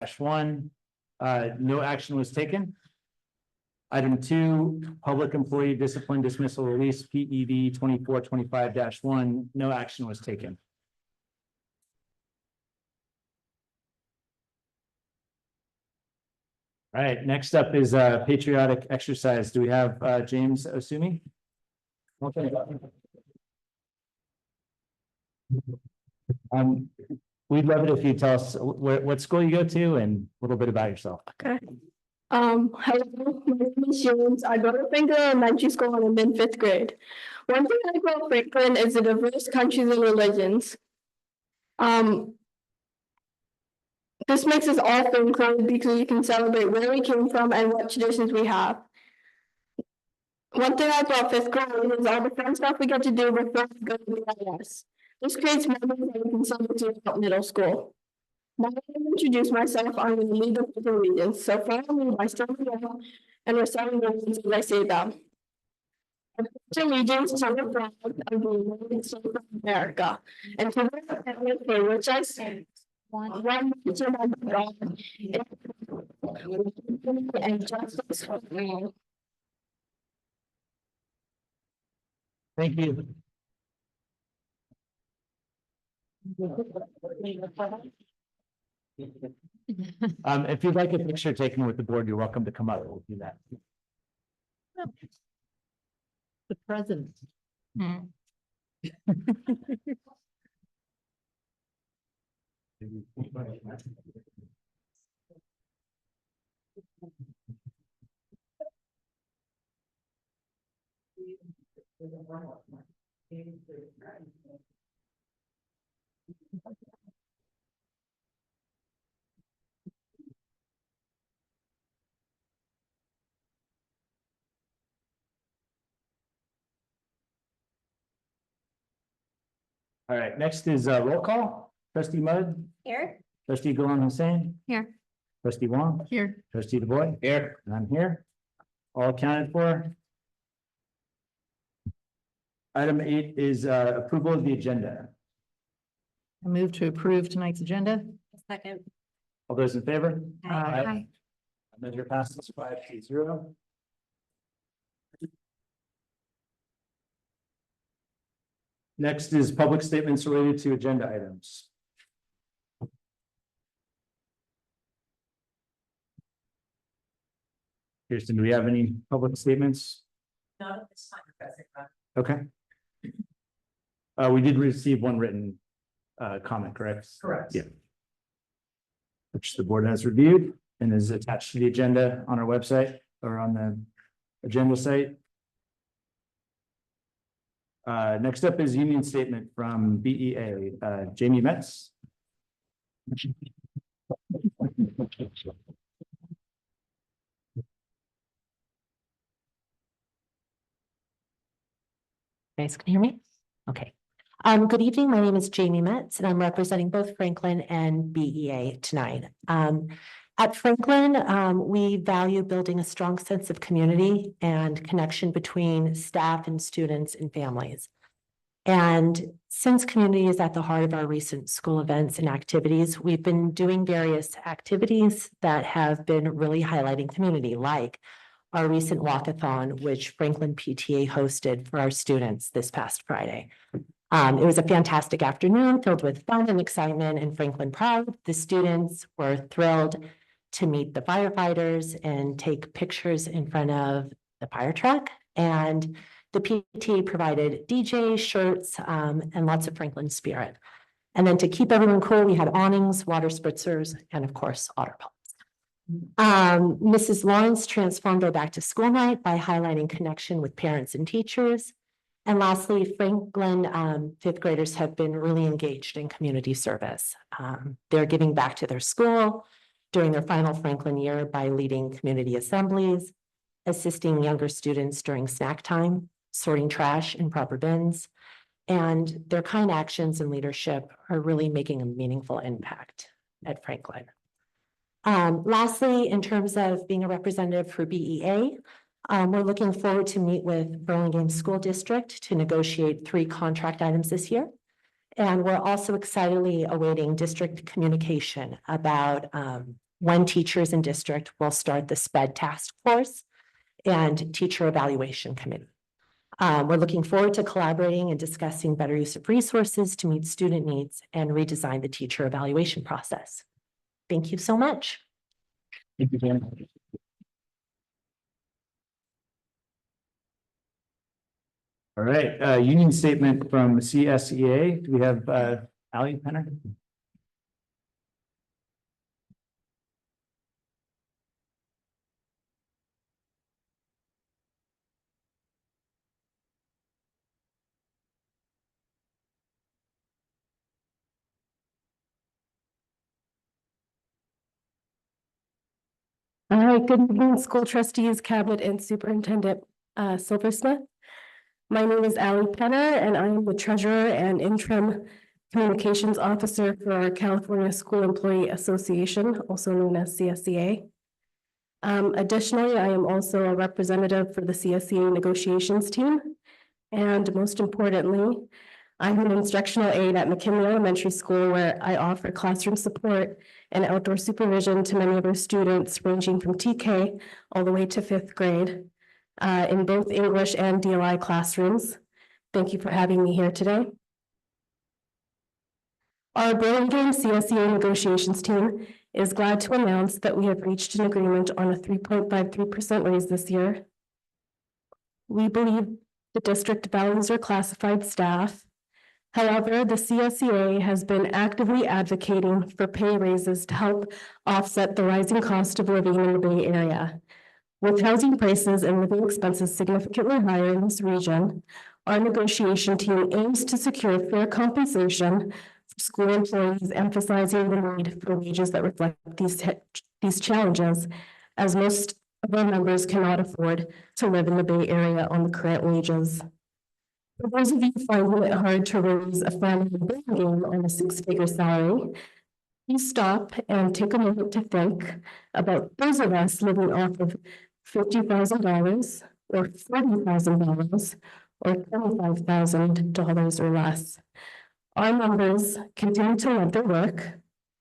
1, no action was taken. Item 2, public employee discipline dismissal release, PEB 2425-1, no action was taken. All right, next up is patriotic exercise. Do we have James Osumi? Okay. We'd love it if you tell us what school you go to and a little bit about yourself. Okay. Hello, my name is James. I go to Franklin Elementary School and I'm in 5th grade. One thing I like about Franklin is the diverse countries and religions. This makes us all feel included because we can celebrate where we came from and what traditions we have. One thing I about 5th grade is all the fun stuff we get to do before we go to the IS. This creates memories that we can celebrate throughout middle school. Now I'm going to introduce myself. I'm going to lead the Pledge of Allegiance. So follow me by standing up and reciting the words as I say them. I pledge allegiance to the flag of the United States of America and to the republic for which I stand, one nation under God, and justice for all. Thank you. If you'd like a picture taken with the board, you're welcome to come up. We'll do that. The president. All right, next is roll call. Trustee Mudd. Here. Trustee Ghulam Hussain. Here. Trustee Wong. Here. Trustee DuBois. Here. And I'm here. All accounted for. Item 8 is approval of the agenda. I move to approve tonight's agenda. Second. All those in favor? Aye. Measure passes 5-0. Next is public statements related to agenda items. Kirsten, do we have any public statements? Not at this time, President. Okay. We did receive one written comment, correct? Correct. Yeah. Which the board has reviewed and is attached to the agenda on our website or on the agenda site. Next up is union statement from BEA, Jamie Metz. Guys can hear me? Okay. Good evening. My name is Jamie Metz and I'm representing both Franklin and BEA tonight. At Franklin, we value building a strong sense of community and connection between staff and students and families. And since community is at the heart of our recent school events and activities, we've been doing various activities that have been really highlighting community, like our recent walkathon, which Franklin PTA hosted for our students this past Friday. It was a fantastic afternoon filled with fun and excitement and Franklin proud. The students were thrilled to meet the firefighters and take pictures in front of the fire truck. And the PTA provided DJ shirts and lots of Franklin spirit. And then to keep everyone cool, we had awnings, water spritzers, and of course, otter pops. Mrs. Lawrence transformed our back to school night by highlighting connection with parents and teachers. And lastly, Franklin 5th graders have been really engaged in community service. They're giving back to their school during their final Franklin year by leading community assemblies, assisting younger students during snack time, sorting trash in proper bins, and their kind actions and leadership are really making a meaningful impact at Franklin. Lastly, in terms of being a representative for BEA, we're looking forward to meet with Burlingame School District to negotiate 3 contract items this year. And we're also excitedly awaiting district communication about when teachers in district will start the SPED task force and teacher evaluation committee. We're looking forward to collaborating and discussing better use of resources to meet student needs and redesign the teacher evaluation process. Thank you so much. Thank you, Jan. All right, union statement from CSEA. Do we have Ally Penner? All right, good evening, school trustees, cabinet, and superintendent Silversmith. My name is Ally Penner, and I am the treasurer and interim communications officer for our California School Employee Association, also known as CSEA. Additionally, I am also a representative for the CSEA negotiations team. And most importantly, I'm an instructional aide at McKinley Elementary School, where I offer classroom support and outdoor supervision to many of our students, ranging from TK all the way to 5th grade, in both English and DLI classrooms. Thank you for having me here today. Our Burlingame CSEA negotiations team is glad to announce that we have reached an agreement on a 3.53% raise this year. We believe the district values our classified staff. However, the CSEA has been actively advocating for pay raises to help offset the rising cost of living in the Bay Area. With housing prices and living expenses significantly higher in this region, our negotiation team aims to secure fair compensation for school employees, emphasizing the need for wages that reflect these challenges, as most of our members cannot afford to live in the Bay Area on the current wages. For those of you finding it hard to raise a family in Burlingame on a 6-figure salary, please stop and take a moment to think about those of us living off of $50,000 or $40,000 or $25,000 or less. Our members continue to love their work,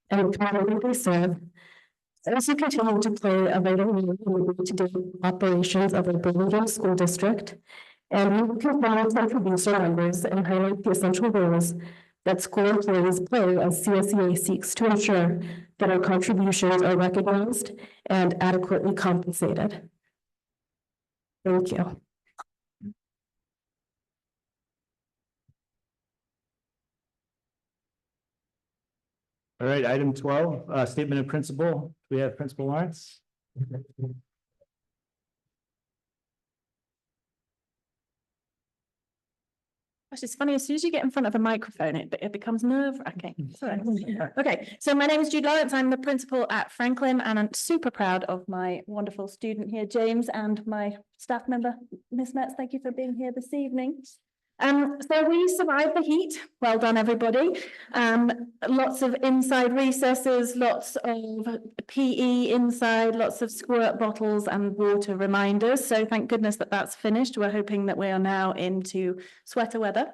and the community they serve also continue to play a vital role in the day-to-day operations of the Burlingame School District. And we will continue to introduce our members and highlight the essential roles that school employees play as CSEA seeks to ensure that our contributions are recognized and adequately compensated. Thank you. All right, item 12, statement of principal. We have Principal Lawrence. Gosh, it's funny, as soon as you get in front of a microphone, it becomes nerve-wracking. Okay, so my name is Jude Lawrence. I'm the principal at Franklin, and I'm super proud of my wonderful student here, James, and my staff member, Miss Metz. Thank you for being here this evening. So we survived the heat. Well done, everybody. Lots of inside recesses, lots of PE inside, lots of squirt bottles and water reminders. So thank goodness that that's finished. We're hoping that we are now into sweater weather.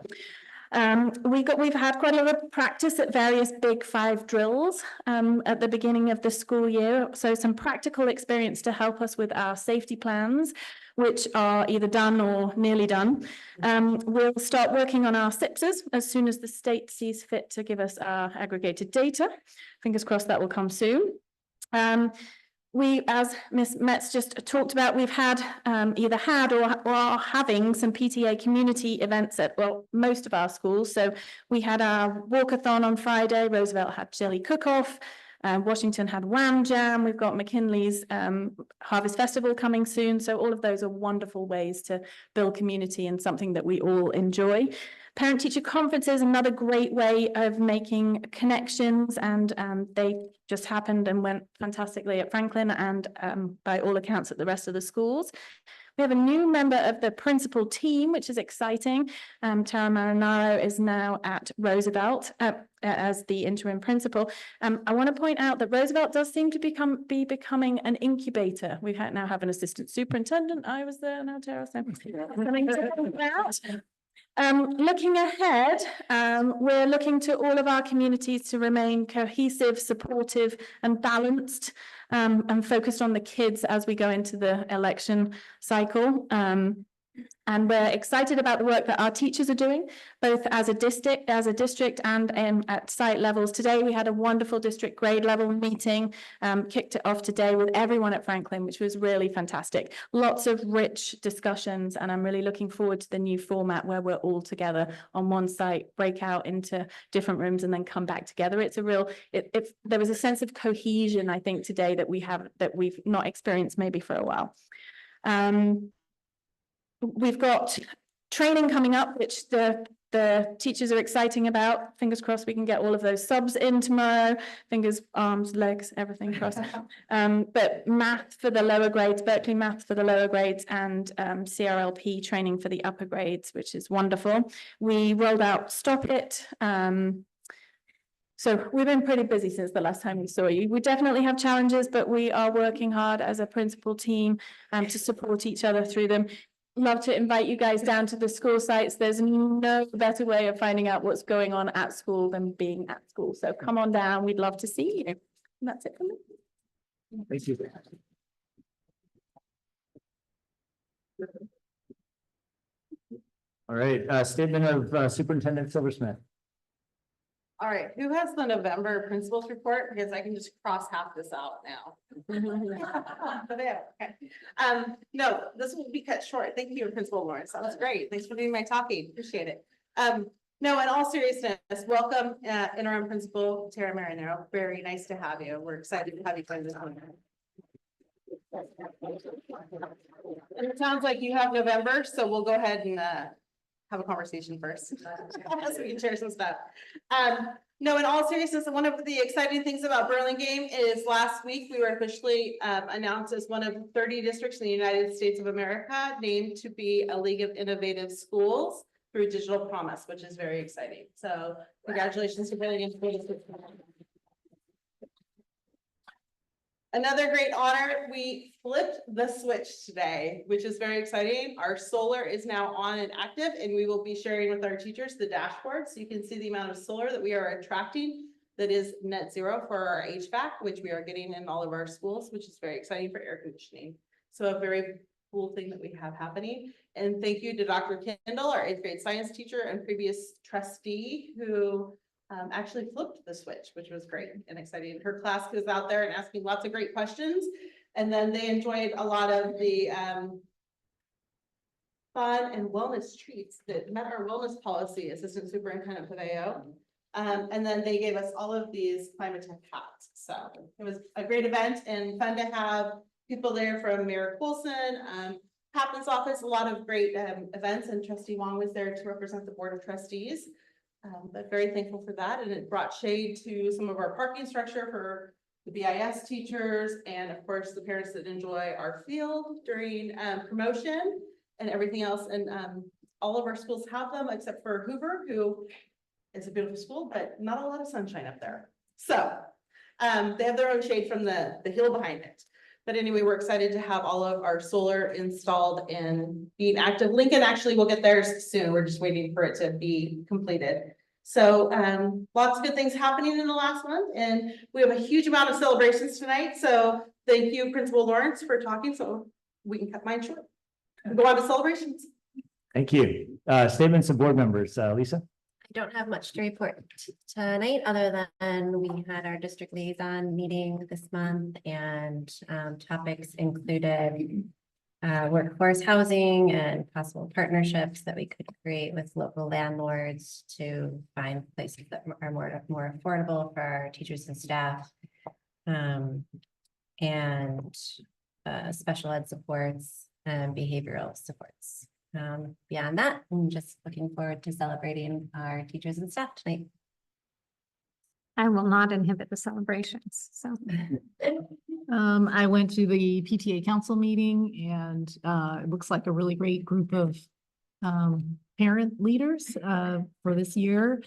We've had quite a lot of practice at various Big 5 drills at the beginning of the school year. So some practical experience to help us with our safety plans, which are either done or nearly done. We'll start working on our SIPSs as soon as the state sees fit to give us our aggregated data. Fingers crossed that will come soon. We, as Ms. Metz just talked about, we've had either had or are having some PTA community events at, well, most of our schools. So we had our walkathon on Friday, Roosevelt had Jelly Cook-Off, Washington had Wham Jam, we've got McKinley's Harvest Festival coming soon. So all of those are wonderful ways to build community and something that we all enjoy. Parent-teacher conferences, another great way of making connections, and they just happened and went fantastically at Franklin and by all accounts at the rest of the schools. We have a new member of the principal team, which is exciting. Tara Marinaro is now at Roosevelt as the interim principal. I want to point out that Roosevelt does seem to be becoming an incubator. We now have an assistant superintendent. I was there, now Tara. So something to think about. Looking ahead, we're looking to all of our communities to remain cohesive, supportive, and balanced, and focused on the kids as we go into the election cycle. And we're excited about the work that our teachers are doing, both as a district and at site levels. Today, we had a wonderful district grade level meeting, kicked it off today with everyone at Franklin, which was really fantastic. Lots of rich discussions, and I'm really looking forward to the new format where we're all together on one site, break out into different rooms and then come back together. It's a real, there was a sense of cohesion, I think, today that we've not experienced maybe for a while. We've got training coming up, which the teachers are exciting about. Fingers crossed we can get all of those subs in tomorrow. Fingers, arms, legs, everything crossed. But math for the lower grades, Berkeley math for the lower grades, and CRLP training for the upper grades, which is wonderful. We rolled out Stop It. So we've been pretty busy since the last time we saw you. We definitely have challenges, but we are working hard as a principal team to support each other through them. Love to invite you guys down to the school sites. There's no better way of finding out what's going on at school than being at school. So come on down. We'd love to see you. And that's it for me. Thank you. All right, statement of Superintendent Silversmith. All right, who has the November principals report? Because I can just cross half this out now. Okay. No, this will be cut short. Thank you, Principal Lawrence. That was great. Thanks for doing my talking. Appreciate it. No, in all seriousness, welcome, interim principal Tara Marinero. Very nice to have you. We're excited to have you join this one. And it sounds like you have November, so we'll go ahead and have a conversation first. So we can share some stuff. No, in all seriousness, one of the exciting things about Burlingame is last week we were officially announced as one of 30 districts in the United States of America named to be a League of Innovative Schools through Digital Promise, which is very exciting. So congratulations to Burlingame School District. Another great honor, we flipped the switch today, which is very exciting. Our solar is now on and active, and we will be sharing with our teachers the dashboard so you can see the amount of solar that we are attracting that is net zero for our HVAC, which we are getting in all of our schools, which is very exciting for air conditioning. So a very cool thing that we have happening. And thank you to Dr. Kendall, our 8th grade science teacher and previous trustee who actually flipped the switch, which was great and exciting. Her class was out there and asking lots of great questions. And then they enjoyed a lot of the fun and wellness treats that met our wellness policy, Assistant Superintendent Paveo. And then they gave us all of these climate tech hats. So it was a great event and fun to have people there from Mayor Coulson, Captain's office, a lot of great events, and Trustee Wong was there to represent the Board of Trustees. But very thankful for that. And it brought shade to some of our parking structure for the BIS teachers and of course the parents that enjoy our field during promotion and everything else. And all of our schools have them except for Hoover, who is a beautiful school, but not a lot of sunshine up there. So they have their own shade from the hill behind it. But anyway, we're excited to have all of our solar installed and being active. Lincoln actually will get theirs soon. We're just waiting for it to be completed. So lots of good things happening in the last month, and we have a huge amount of celebrations tonight. So thank you, Principal Lawrence, for talking. So we can cut mine short and go on to celebrations. Thank you. Statements of board members, Lisa. I don't have much to report tonight, other than we had our district liaison meeting this month, and topics included workforce housing and possible partnerships that we could create with local landlords to find places that are more affordable for our teachers and staff, and special ed supports and behavioral supports. Beyond that, I'm just looking forward to celebrating our teachers and staff tonight. I will not inhibit the celebrations, so. I went to the PTA council meeting and it looks like a really great group of parent leaders for this year.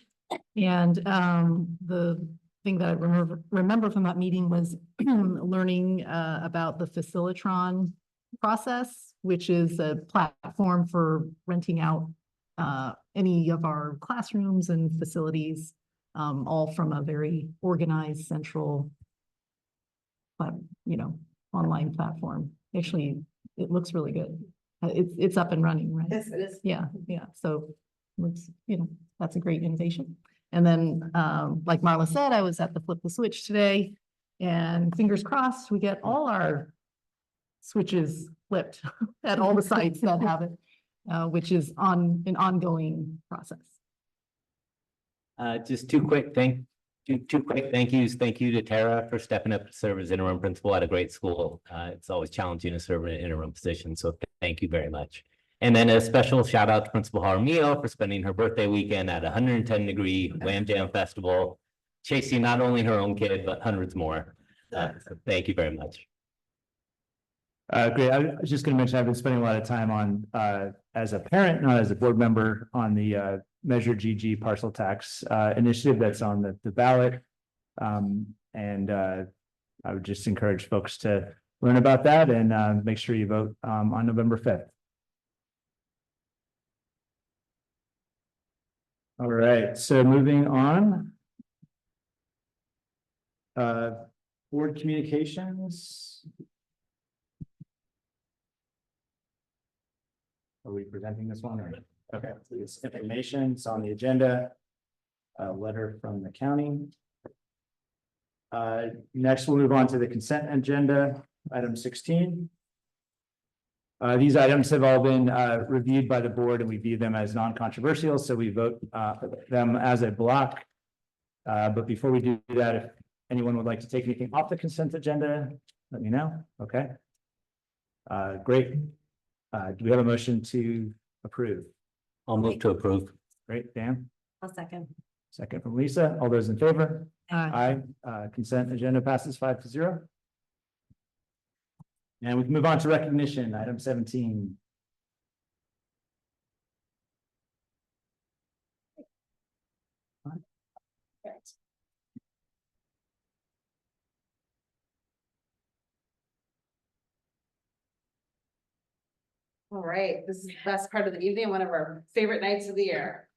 And the thing that I remember from that meeting was learning about the Facilitron process, which is a platform for renting out any of our classrooms and facilities, all from a very organized, central, but, online platform. Actually, it looks really good. It's up and running, right? Yes, it is. Yeah, so looks, that's a great innovation. And then, like Marla said, I was at the Flip the Switch today, and fingers crossed, we get all our switches flipped at all the sites that have it, which is an ongoing process. Just two quick thank yous. Thank you to Tara for stepping up to serve as interim principal at a great school. It's always challenging to serve in an interim position, so thank you very much. And then a special shout out to Principal Jaramillo for spending her birthday weekend at 110-degree Wham Jam Festival, chasing not only her own kid, but hundreds more. So thank you very much. Great. I was just going to mention, I've been spending a lot of time on, as a parent, not as a board member, on the Measure GG parcel tax initiative that's on the ballot. I would just encourage folks to learn about that and make sure you vote on November 5th. All right, so moving on. Board communications. Are we presenting this one? Or? Okay, it's information. It's on the agenda. A letter from the county. Next, we'll move on to the consent agenda, item 16. These items have all been reviewed by the board, and we view them as non-controversial, so we vote them as a block. But before we do that, if anyone would like to take anything off the consent agenda, let me know. Okay. Great. Do we have a motion to approve? I'll move to approve. Great, Dan. I'll second. Second from Lisa. All those in favor? Aye. Aye. Consent agenda passes 5-0. And we can move on to recognition, item 17. All right, this is the best part of the evening, one of our favorite nights of the year.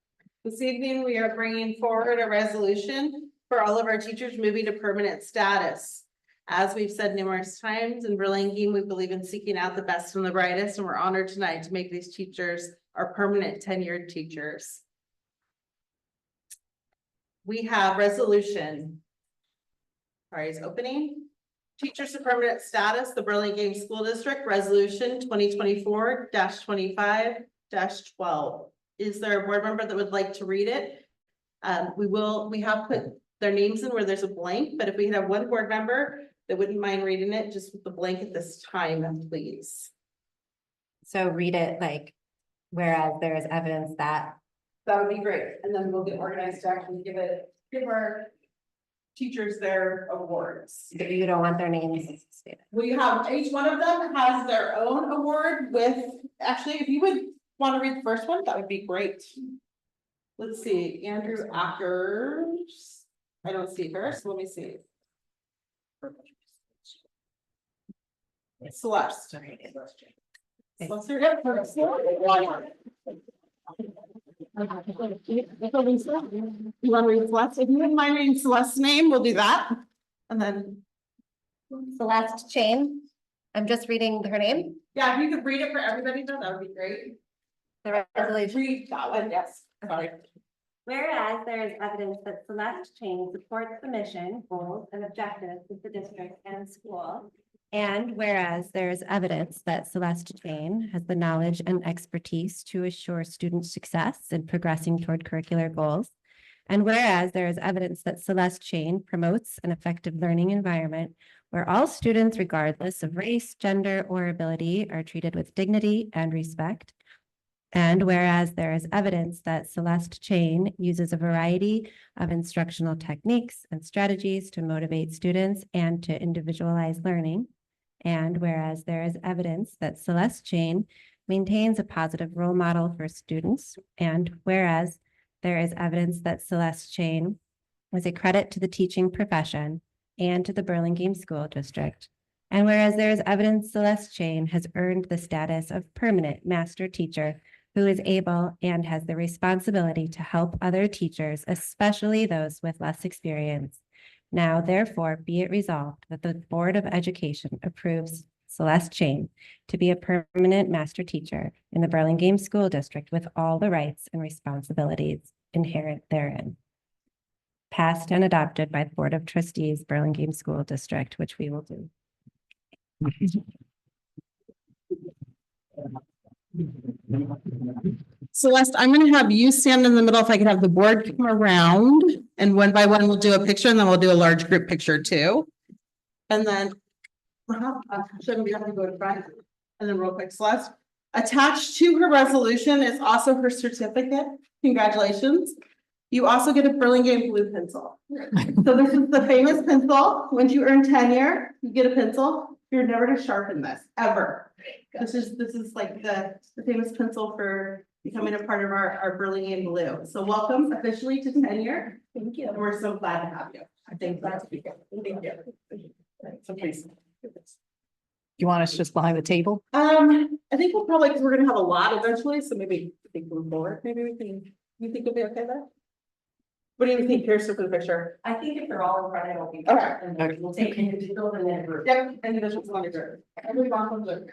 This evening, we are bringing forward a resolution for all of our teachers moving to permanent status. As we've said numerous times in Burlingame, we believe in seeking out the best and the brightest, and we're honored tonight to make these teachers our permanent tenured teachers. We have resolution. Sorry, it's opening. Teachers to permanent status, the Burlingame School District, resolution 2024-25-12. Is there a board member that would like to read it? We have put their names in where there's a blank, but if we have one board member that wouldn't mind reading it, just with the blank at this time, please. So read it like, whereas there is evidence that. That would be great, and then we'll get organized to actually give our teachers their awards. If you don't want their names stated. We have, each one of them has their own award with, actually, if you would want to read the first one, that would be great. Let's see, Andrew Ackers. I don't see her, so let me see. Celeste. Celeste, yeah, first. You want to read Celeste? If you wouldn't mind reading Celeste's name, we'll do that. And then. Celeste Chain. I'm just reading her name. Yeah, if you could read it for everybody, though, that would be great. The resolution. Read that one, yes. Sorry. Whereas there is evidence that Celeste Chain supports the mission, goals, and objectives of the district and school. And whereas there is evidence that Celeste Chain has the knowledge and expertise to assure student success in progressing toward curricular goals. And whereas there is evidence that Celeste Chain promotes an effective learning environment where all students, regardless of race, gender, or ability, are treated with dignity and respect. And whereas there is evidence that Celeste Chain uses a variety of instructional techniques and strategies to motivate students and to individualize learning. And whereas there is evidence that Celeste Chain maintains a positive role model for students. And whereas there is evidence that Celeste Chain is a credit to the teaching profession and to the Burlingame School District. And whereas there is evidence Celeste Chain has earned the status of permanent master teacher who is able and has the responsibility to help other teachers, especially those with less experience. Now therefore be it resolved that the Board of Education approves Celeste Chain to be a permanent master teacher in the Burlingame School District with all the rights and responsibilities inherent therein. Passed and adopted by the Board of Trustees, Burlingame School District, which we will do. Celeste, I'm gonna have you stand in the middle if I could have the board come around, and one by one, we'll do a picture and then we'll do a large group picture too. And then. Shouldn't we have to go to front? And then real quick, Celeste, attached to her resolution is also her certificate. Congratulations. You also get a Burlingame blue pencil. So this is the famous pencil. Once you earn tenure, you get a pencil. You're never to sharpen this, ever. This is like the famous pencil for becoming a part of our Burlingame blue. So welcome officially to tenure. Thank you. We're so glad to have you. I think that's Thank you. So please. You want us just behind the table? I think we'll probably, because we're gonna have a lot eventually, so maybe move forward. Maybe we can, you think it'll be okay there? What do you think, Kirsten, for the picture? I think if they're all in front, it'll be. Okay. And then we'll take individuals and then a group. Yep, and this one's on the group. Everyone comes over.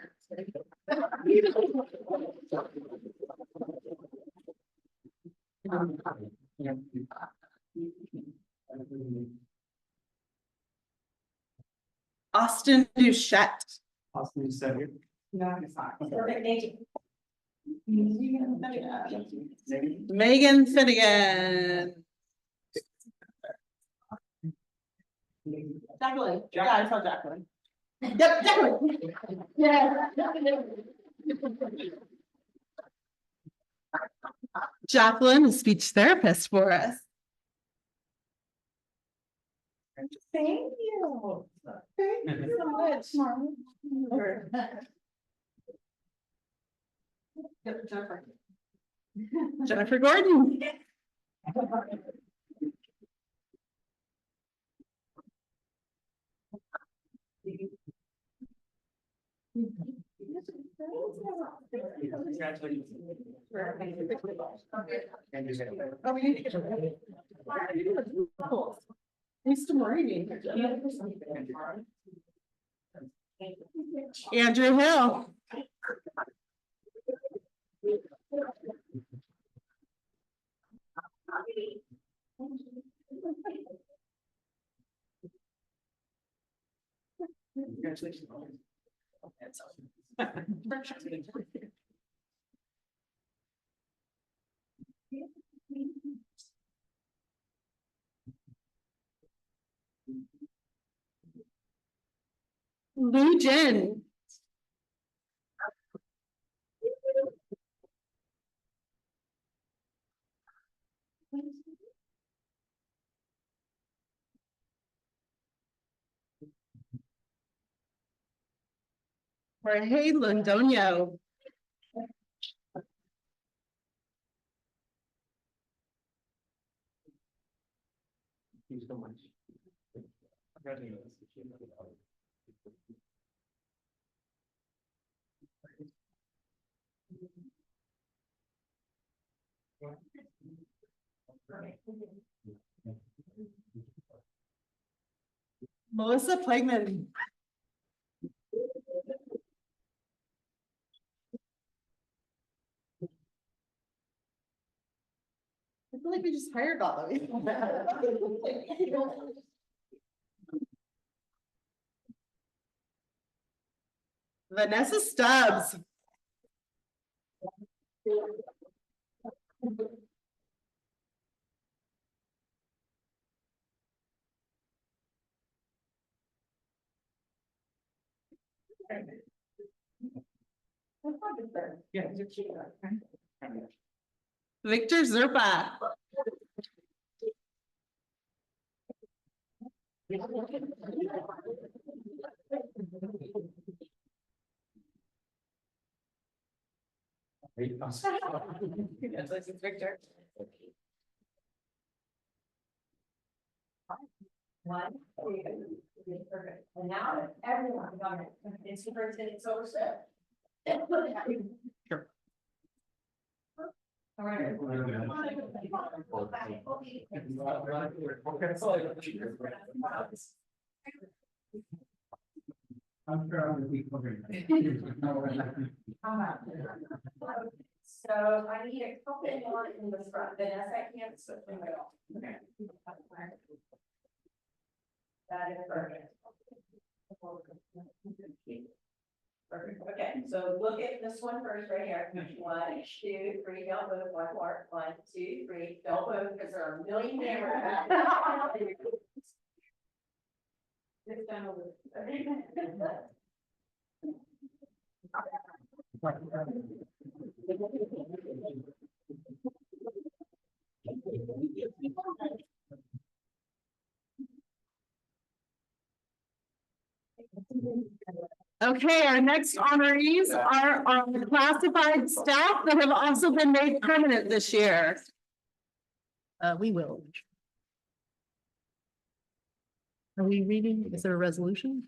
Austin Duchette. Austin, you said here. No, it's not. Perfect, thank you. Megan Finnegan. Jacqueline. Yeah, I saw Jacqueline. Yep, Jacqueline. Yeah. Jacqueline, a speech therapist for us. Thank you. Thank you so much. Jennifer. Jennifer Gordon. Mr. Marini. Andrew Hill. Congratulations. Lu Jin. Jorge Londoño. Thank you so much. Melissa Plagman. I feel like we just hired all of you. Vanessa Stubbs. Victor Zerpa. Congratulations, Victor. One, two, perfect. And now everyone got it. It's superintendent Silverstep. Sure. All right. So I need a couple more in the front, Vanessa, I can't switch in the middle. Okay. That is perfect. Perfect, okay, so look at this one first right here. 1, 2, 3, don't move, one more. 1, 2, 3, don't move, because there are a million cameras. It's down a little. Okay, our next honorees are our classified staff that have also been made permanent this year. We will. Are we reading? Is there a resolution?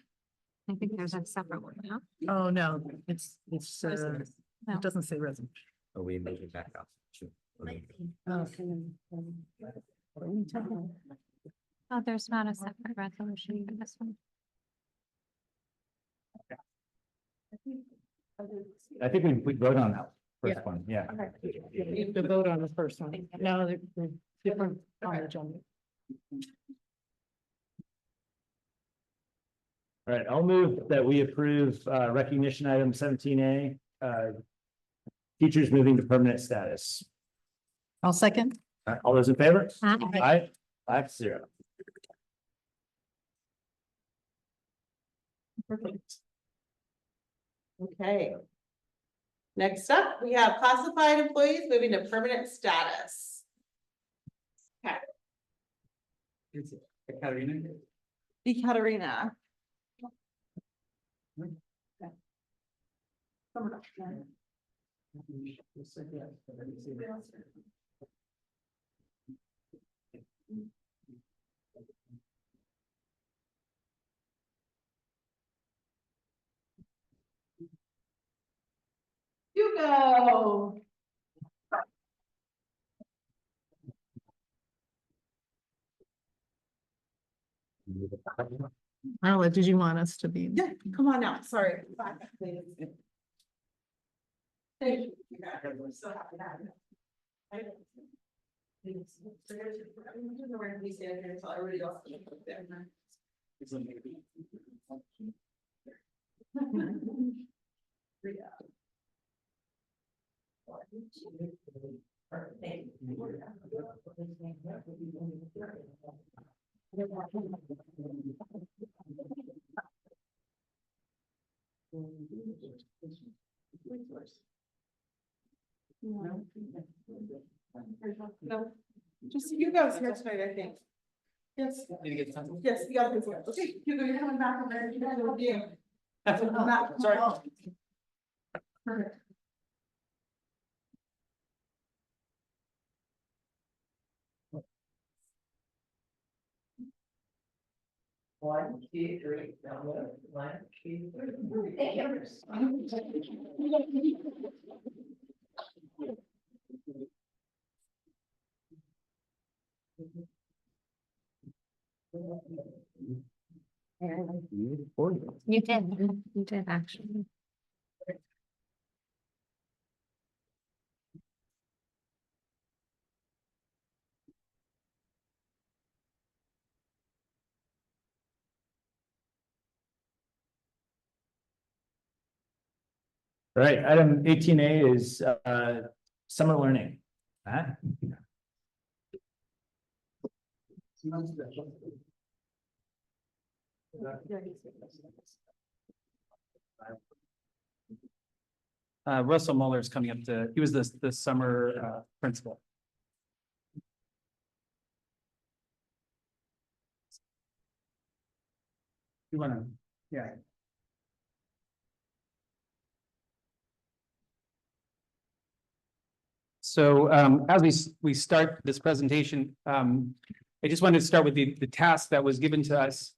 I think there's a separate one, huh? Oh, no, it's, No. it doesn't say resolution. Are we moving back up? Oh. Oh, there's not a separate resolution for this one. I think we vote on that Yeah. first one, yeah. You have to vote on the first one. No, they're different on the agenda. All right, I'll move that we approve recognition item 17A. Teachers moving to permanent status. I'll second. All right, all those in favor? Aye. Aye, 5-0. Perfect. Okay. Next up, we have classified employees moving to permanent status. Okay. Ekaterina. Hugo. Marla, did you want us to be? Yeah, come on out, sorry. Back up, please. Thank you. I'm so happy to have you. We're gonna be standing here until everybody else can put there. No, just you guys here tonight, I think. Yes. Yes, you got this one. Okay, Hugo, you're coming back over there. You guys will be. Come back. Sorry. Perfect. One, two, three. One, two, three. Thank you. You did actually. All right, item 18A is summer learning. Russell Mueller is coming up he was the summer principal. You wanna, yeah. So as we start this presentation, I just wanted to start with the task that was given to us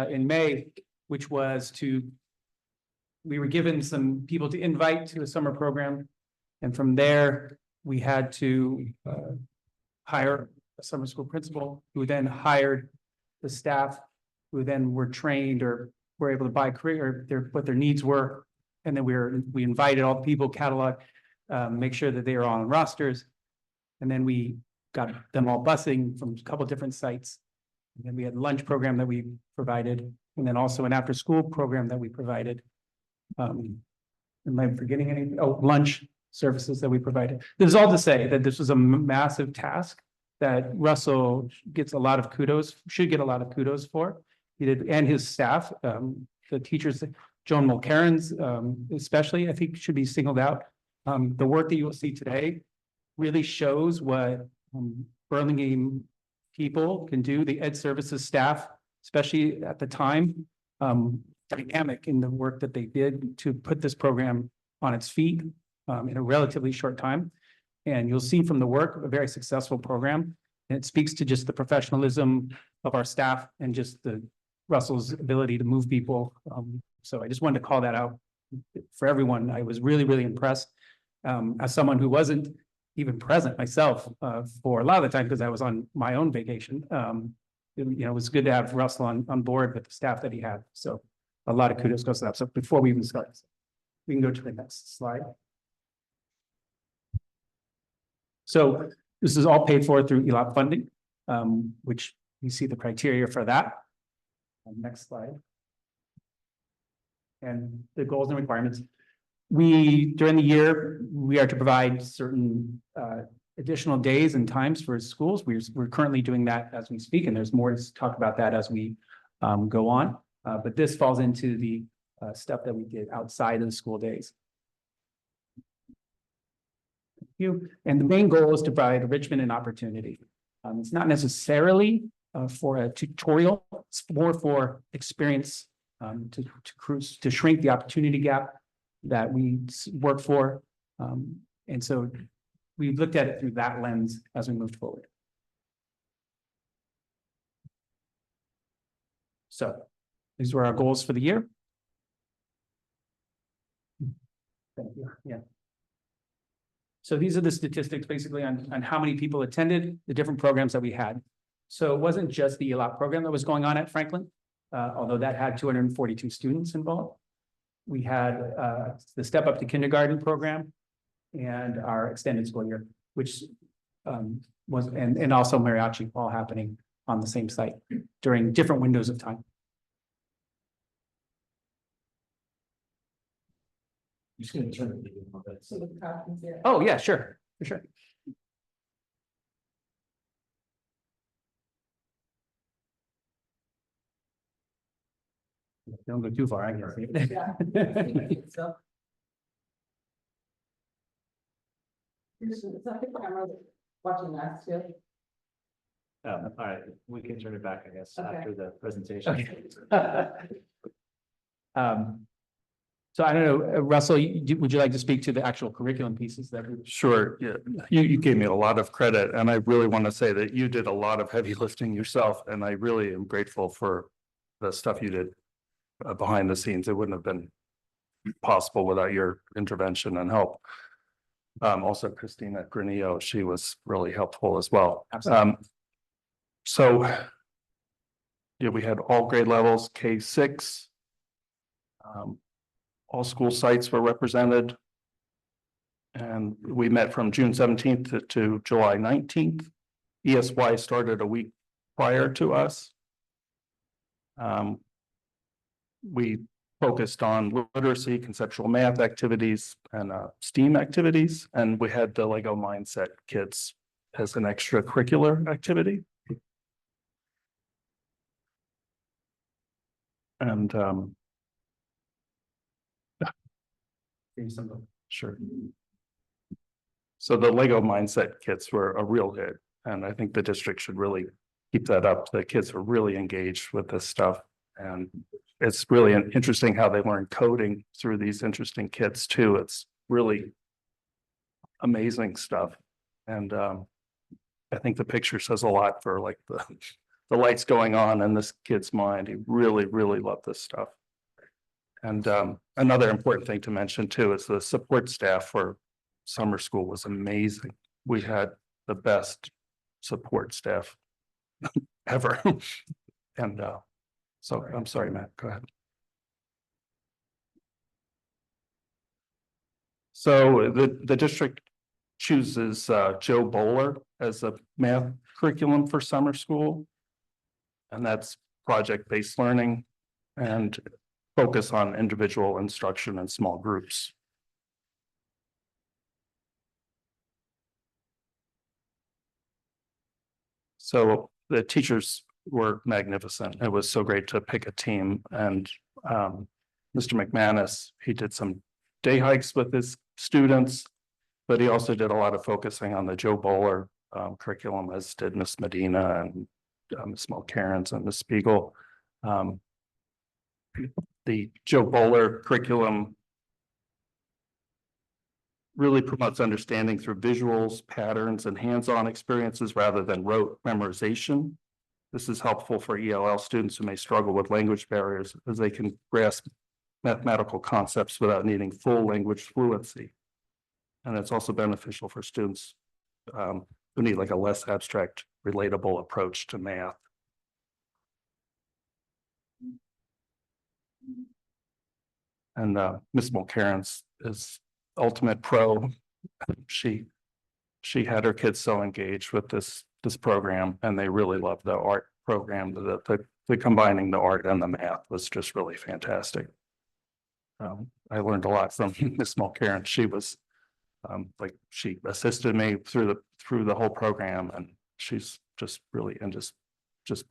in May, which was we were given some people to invite to a summer program. And from there, we had to hire a summer school principal who then hired the staff who then were trained or were able to buy career, what their needs were. And then we invited all the people, catalog, make sure that they are on rosters. And then we got them all busing from a couple different sites. And then we had a lunch program that we provided, and then also an after-school program that we provided. Am I forgetting any? Oh, lunch services that we provided. This is all to say that this was a massive task that Russell gets a lot of kudos, should get a lot of kudos for. He did, and his staff, the teachers, Joan Mulcairns, especially, I think should be singled out. The work that you will see today really shows what Burlingame people can do, the ed services staff, especially at the time, dynamic in the work that they did to put this program on its feet in a relatively short time. And you'll see from the work, a very successful program. And it speaks to just the professionalism of our staff and just the Russell's ability to move people. So I just wanted to call that out for everyone. I was really, really impressed as someone who wasn't even present myself for a lot of the time because I was on my own vacation. It was good to have Russell on board with the staff that he had. So a lot of kudos goes to that. So before we even start, we can go to the next slide. So this is all paid for through ELOP funding, which you see the criteria for that. Next slide. And the goals and requirements. During the year, we are to provide certain additional days and times for schools. We're currently doing that as we speak, and there's more to talk about that as we go on. But this falls into the stuff that we did outside of the school days. And the main goal is to provide enrichment and opportunity. It's not necessarily for a tutorial, it's more for experience to shrink the opportunity gap that we work for. And so we looked at it through that lens as we moved forward. So these were our goals for the year. Thank you. Yeah. So these are the statistics basically on how many people attended the different programs that we had. So it wasn't just the ELOP program that was going on at Franklin, although that had 242 students involved. We had the Step Up to Kindergarten program and our extended school year, which was, and also mariachi all happening on the same site during different windows of time. Just gonna turn it a little bit. So the crowd can see it. Oh, yeah, sure, for sure. Don't go too far, I can see it. Yeah. So. It's not the camera watching us too. All right, we can turn it back, I guess, Okay. after the presentation. So I don't know, Russell, would you like to speak to the actual curriculum pieces that we? Sure, yeah, you gave me a lot of credit, and I really want to say that you did a lot of heavy lifting yourself, and I really am grateful for the stuff you did behind the scenes. It wouldn't have been possible without your intervention and help. Also Christina Granillo, she was really helpful as well. Absolutely. So yeah, we had all grade levels, K-6. All school sites were represented. And we met from June 17th to July 19th. ESY started a week prior to us. We focused on literacy, conceptual math activities, and STEAM activities. And we had the Lego Mindset kits as an extracurricular activity. And sure. So the Lego Mindset kits were a real hit, and I think the district should really keep that up. The kids are really engaged with this stuff, and it's really interesting how they learn coding through these interesting kits too. It's really amazing stuff, and I think the picture says a lot for like the lights going on in this kid's mind. He really, really loved this stuff. And another important thing to mention too is the support staff were summer school was amazing. We had the best support staff ever. And so I'm sorry, Matt, go ahead. So the district chooses Joe Bowler as a math curriculum for summer school. And that's project-based learning and focus on individual instruction in small groups. So the teachers were magnificent. It was so great to pick a team, and Mr. McManus, he did some day hikes with his students, but he also did a lot of focusing on the Joe Bowler curriculum, as did Miss Medina and Miss Mulcairns and Miss Spiegel. The Joe Bowler curriculum really promotes understanding through visuals, patterns, and hands-on experiences rather than rote memorization. This is helpful for ELL students who may struggle with language barriers, as they can grasp mathematical concepts without needing full language fluency. And it's also beneficial for students who need like a less abstract, relatable approach to math. And Ms. Mulcairns is ultimate pro. She had her kids so engaged with this program, and they really loved the art program. The combining the art and the math was just really fantastic. I learned a lot from Ms. Mulcairn. She was she assisted me through the whole program, and she's just really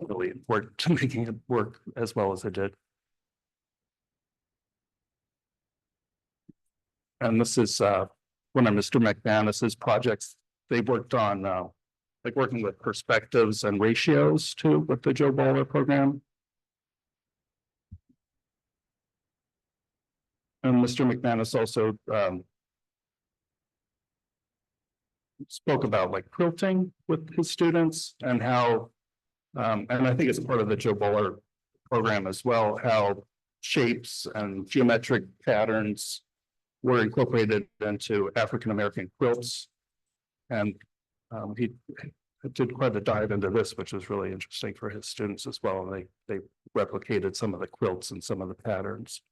really worked to making it work as well as it did. And this is one of Mr. McManus's projects. They worked on like working with perspectives and ratios too with the Joe Bowler program. And Mr. McManus also spoke about like quilting with his students, and how, and I think it's part of the Joe Bowler program as well, how shapes and geometric patterns were incorporated into African-American quilts. And he did quite a dive into this, which was really interesting for his students as well. And they replicated some of the quilts and some of the patterns.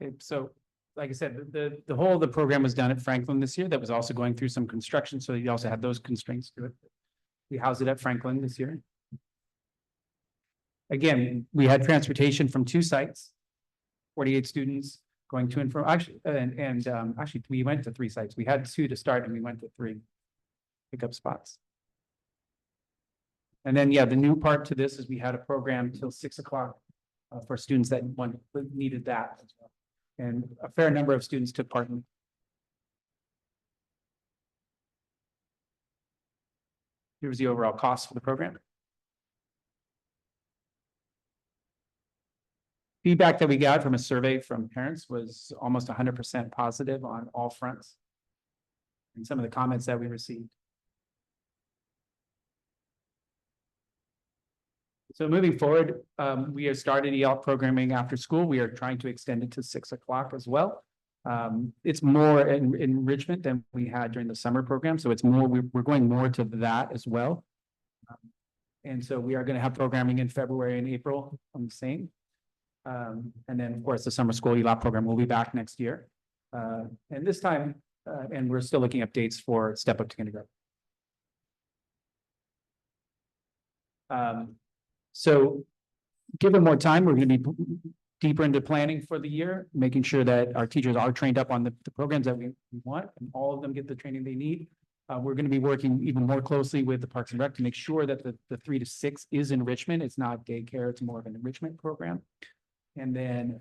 Okay, so like I said, the whole of the program was done at Franklin this year. That was also going through some construction, so you also had those constraints to it. We housed it at Franklin this year. Again, we had transportation from 2 sites, 48 students going to and from, actually, actually we went to 3 sites. We had 2 to start, and we went to 3 pickup spots. And then, yeah, the new part to this is we had a program till 6 o'clock for students that needed that as well. And a fair number of students took part in. Here's the overall cost for the program. Feedback that we got from a survey from parents was almost 100% positive on all fronts. And some of the comments that we received. So moving forward, we have started EL programming after school. We are trying to extend it to 6 o'clock as well. It's more enrichment than we had during the summer program. So it's more, we're going more to that as well. And so we are going to have programming in February and April on the same. And then, of course, the summer school ELAP program will be back next year. And this time, and we're still looking at dates for Step Up to Kindergarten. So given more time, we're going to be deeper into planning for the year, making sure that our teachers are trained up on the programs that we want, and all of them get the training they need. We're going to be working even more closely with the Parks and Rec to make sure that the 3 to 6 is enrichment. It's not daycare, it's more of an enrichment program. And then,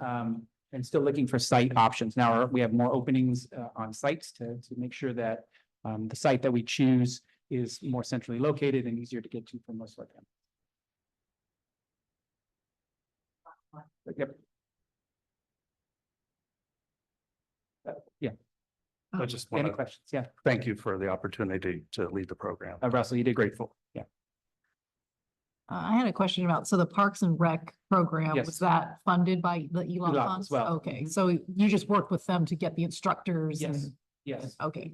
and still looking for site options. Now we have more openings on sites to make sure that the site that we choose is more centrally located and easier to get to for most of our families. Yep. Yeah. I just Any want to questions? Yeah. thank you for the opportunity to lead the program. Russell, you did grateful. Yeah. I had a question about, so the Parks and Rec program, Yes. was that funded by the ELOP ELOP as funds? well. Okay, so you just worked with them to get the instructors Yes, and, yes. okay.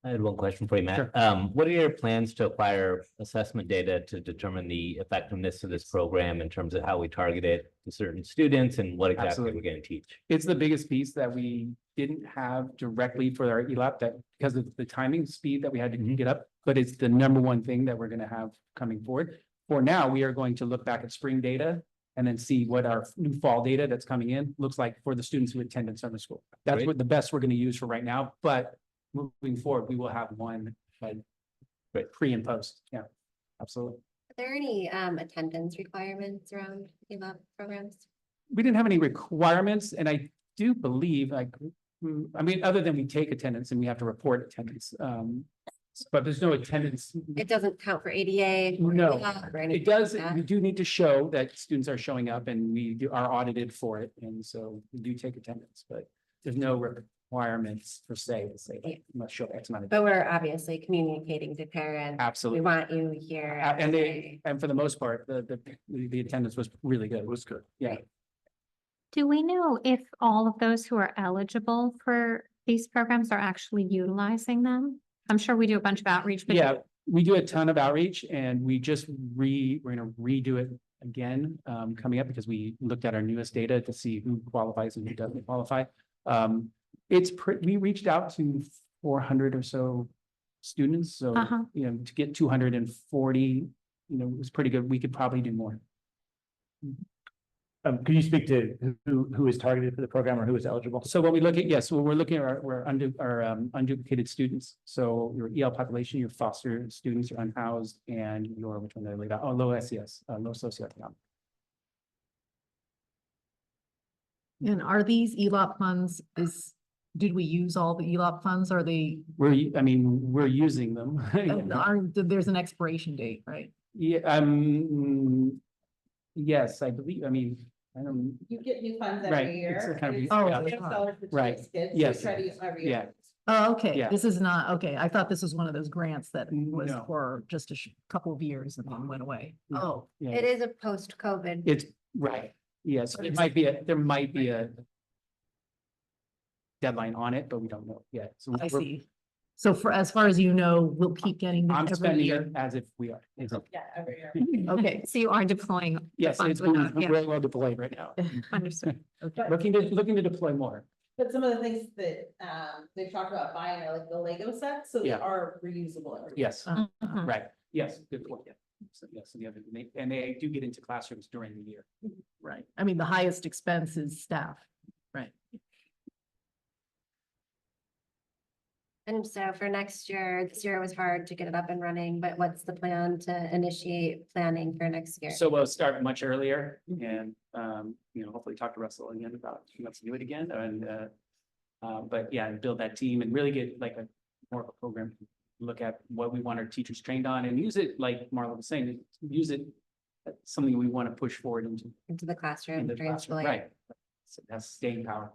I had one question for you, Matt. Sure. What are your plans to acquire assessment data to determine the effectiveness of this program in terms of how we target it to certain students and what exactly Absolutely. we're going to teach? It's the biggest piece that we didn't have directly for our ELAP, that because of the timing speed that we had to get up, but it's the number one thing that we're gonna have coming forward. For now, we are going to look back at spring data and then see what our new fall data that's coming in looks like for the students who attended summer school. That's Great. what the best we're gonna use for right now, but moving forward, we will have one pre and post. Yeah, absolutely. Are there any attendance requirements around ELAP programs? We didn't have any requirements, and I do believe, I mean, other than we take attendance and we have to report attendance, but there's no attendance. It doesn't count for ADA? No, or anything it does, like that? we do need to show that students are showing up and are audited for it, and so we do take attendance, but there's no requirements per se to say, like, you must show X amount of. But we're obviously communicating to parents. Absolutely. We want you here. And for the most part, the attendance was really good. It was good. Yeah. Do we know if all of those who are eligible for these programs are actually utilizing them? I'm sure we do a bunch of outreach, but Yeah, we do a ton of outreach, and we just we're gonna redo it again, coming up, because we looked at our newest data to see who qualifies and who doesn't qualify. We reached out to 400 or so students, so, you know, to get 240, you know, was pretty good. We could probably do more. Could you speak to who is targeted for the program or who is eligible? So when we look at, yes, we're looking at our unduplicated students. So your EL population, your foster students, your unhoused, and your, which one did I leave out? Oh, low SES, low socioeconomic. And are these ELOP funds, did we use all the ELOP funds? Are they, We're using them. there's an expiration date, right? Yeah, yes, I believe, I don't, You get new funds Right, every it's year. a kind of- and it's Oh, $6 okay. for Right, today's kids, so yes. we try to use them every yeah. year. Oh, okay, Yeah. this is not, okay, I thought this was one of those grants that was No. for just a couple of years and then went away. Oh, Yeah. It is a post-COVID. It's, right, yes, there might be a deadline on it, but we don't know yet. So I we're- see. So as far as you know, we'll keep getting them I'm every spending year. it as if we are. Yeah, every year. Okay, so you are deploying. the Yes, funds it's without- yeah, really well deployed right now. Understood. okay. Looking to deploy more. But some of the things that they've talked about buying are like the Lego sets, so they Yeah. are reusable. every Yes, Uh-huh. right. Yes, good point. Yeah. So, yes, and they do get into classrooms during the year. Right, I mean, the highest expense is staff, right? And so for next year, this year it was hard to get it up and running, but what's the plan to initiate planning for next year? So we'll start much earlier and, hopefully talk to Russell again about if he wants to do it again and, but yeah, and build that team and really get like more of a program. Look at what we want our teachers trained on and use it, like Marla was saying, use it. As something we want to push forward Into the classroom into the during classroom, school year? right? So that's staying power.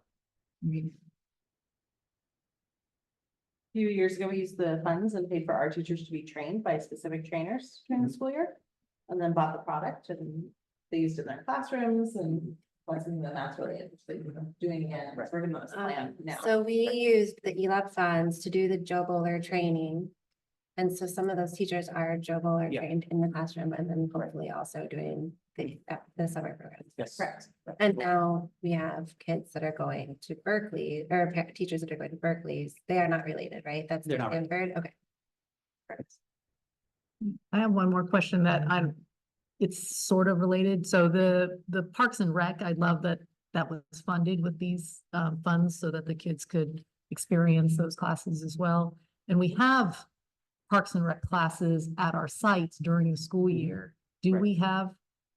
Few years ago, we used the funds and paid for our teachers to be trained by specific trainers during the school year. And then bought the product and they used it in their classrooms and that's something that's really interesting, doing again, we're gonna plan now. So we used the ELAP funds to do the Joe Bowler training. And so some of those teachers are Joe Bowler Yeah. trained in the classroom and then hopefully also doing the summer program. Yes. Correct. And now we have kids that are going to Berkeley or teachers that are going to Berkeley's. They are not related, right? That's They're the not. Stanford. Okay. Perfect. I have one more question that it's sort of related. So the Parks and Rec, I love that was funded with these funds so that the kids could experience those classes as well. And we have Parks and Rec classes at our sites during the school year. Do Right. we have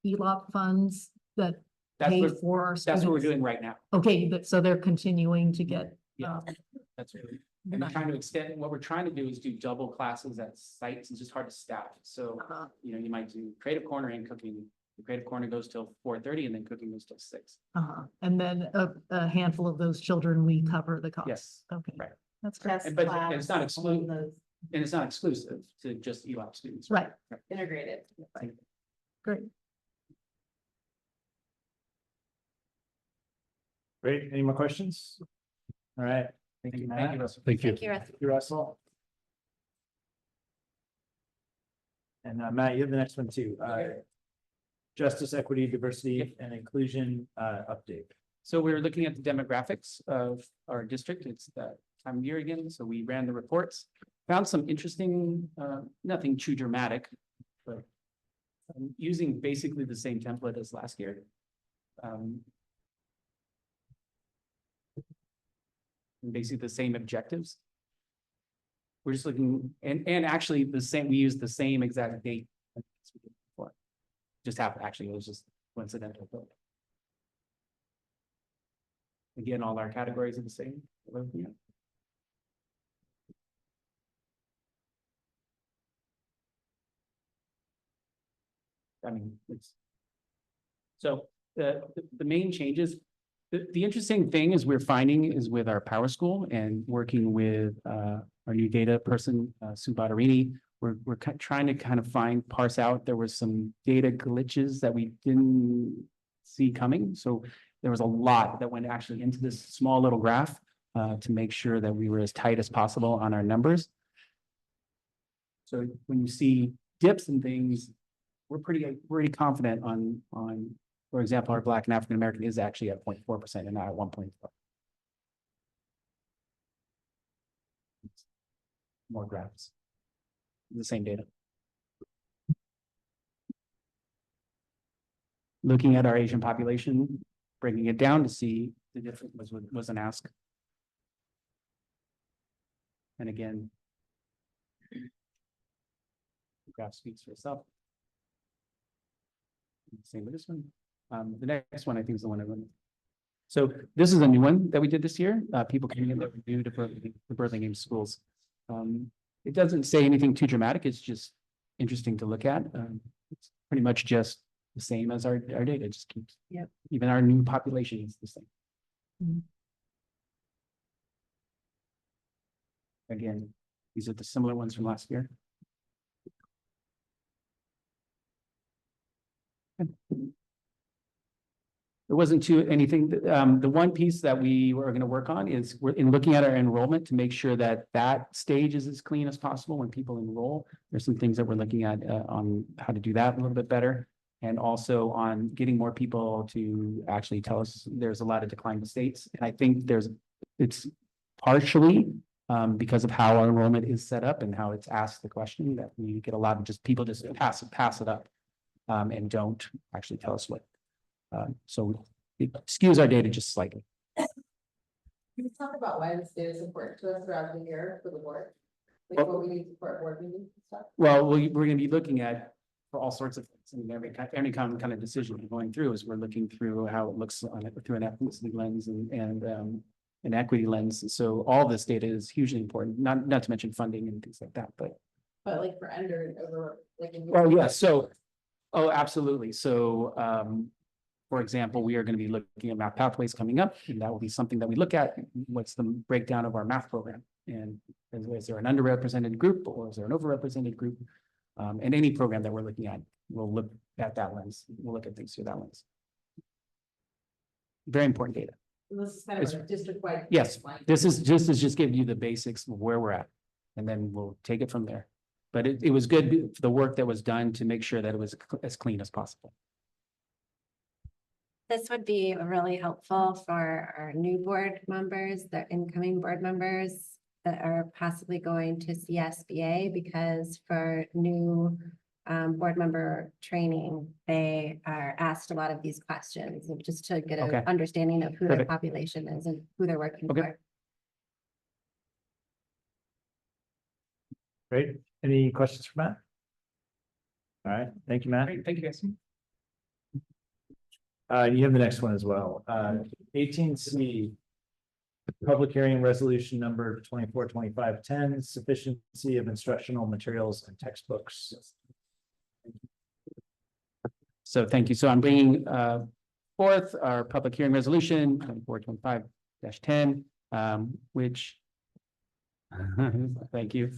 ELOP funds that That's pay what, for our that's what we're students? doing right now. Okay, so they're continuing to get. Yeah. That's really, and we're trying to extend, what we're trying to do is do double classes at sites. It's just hard to staff. So, you might do creative corner and cooking. The creative corner goes till 4:30 and then cooking goes till 6. And then a handful of those children, we cover the cost. Yes. Okay. Right. That's great. Test But labs, it's not all of exclusive. those. And it's not exclusive to just ELAP students. Right. Integrated. Great. Great. Any more questions? All right. Thank you, Matt. Thank you, Russell. Thank you. Thank you, Russ. Thank you, Russell. And Matt, you have the next one too. Justice, equity, diversity, and inclusion update. So we're looking at the demographics of our district. It's that time of year again, so we ran the reports. Found some interesting, nothing too dramatic, but using basically the same template as last year. And basically the same objectives. We're just looking, and actually the same, we used the same exact date as we did before. Just happened, actually, it was just coincidental. But again, all our categories are the same. I mean, it's. So the main changes, the interesting thing is we're finding is with our Power School and working with our new data person, Sue Botterini, we're trying to kind of parse out, there was some data glitches that we didn't see coming. So there was a lot that went actually into this small little graph to make sure that we were as tight as possible on our numbers. So when you see dips and things, we're pretty confident on, for example, our Black and African American is actually at 0.4% and not at 1.4. More graphs. The same data. Looking at our Asian population, breaking it down to see the difference was an ask. And again, the graph speaks for itself. Same with this one. The next one I think is the one I want. So this is a new one that we did this year. People coming in that were new to the Burlingame schools. It doesn't say anything too dramatic. It's just interesting to look at. It's pretty much just the same as our data. Just keeps. Yep. Even our new population is the same. Mm-hmm. Again, these are the similar ones from last year. There wasn't anything, the one piece that we were going to work on is we're in looking at our enrollment to make sure that that stage is as clean as possible when people enroll. There's some things that we're looking at on how to do that a little bit better. And also on getting more people to actually tell us there's a lot of decline in states. And I think it's partially because of how our enrollment is set up and how it's asked the question that we get a lot of just people just pass it up and don't actually tell us what. So it skews our data just slightly. Can you talk about why this data is important to us throughout the year for the board? Like Well, what we need for our board meetings and stuff? Well, we're going to be looking at for all sorts of things. I mean, every kind of decision we're going through is we're looking through how it looks on it through an ethnicity lens and an equity lens. So all this data is hugely important, not to mention funding and things like that, but. But like for under and over, like. Oh, yeah. So, oh, absolutely. So, for example, we are going to be looking at math pathways coming up, and that will be something that we look at. What's the breakdown of our math program? And is there an underrepresented group or is there an overrepresented group? And any program that we're looking at, we'll look at that lens. We'll look at things through that lens. Very important data. This is kind of a district-wide. Yes, this is just giving you the basics of where we're at, and then we'll take it from there. But it was good for the work that was done to make sure that it was as clean as possible. This would be really helpful for our new board members, the incoming board members that are possibly going to CSBA, because for new board member training, they are asked a lot of these questions and just to get an understanding of who their population is and who they're working for. Great. Any questions for Matt? All right. Thank you, Matt. Great. Thank you, guys. You have the next one as well. 18C. Public hearing resolution number 242510, sufficiency of instructional materials and textbooks. So thank you. So I'm bringing forth our public hearing resolution 2425-10, which thank you.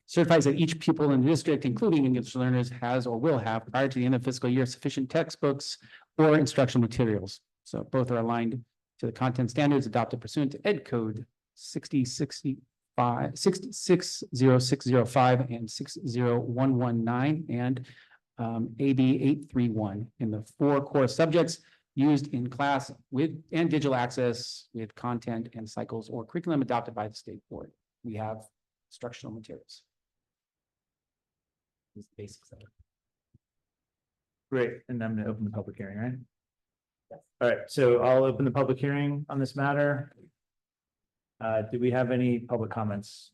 certifies that each pupil in the district, including English learners, has or will have prior to the end of fiscal year sufficient textbooks or instructional materials. So both are aligned to the content standards adopted pursuant to Ed Code 60605 and 60119 and AB 831 in the 4 core subjects used in class with and digital access with content and cycles or curriculum adopted by the state board. We have instructional materials. These are the basics of it. Great, and I'm gonna open the public hearing, right? All right, so I'll open the public hearing on this matter. Do we have any public comments?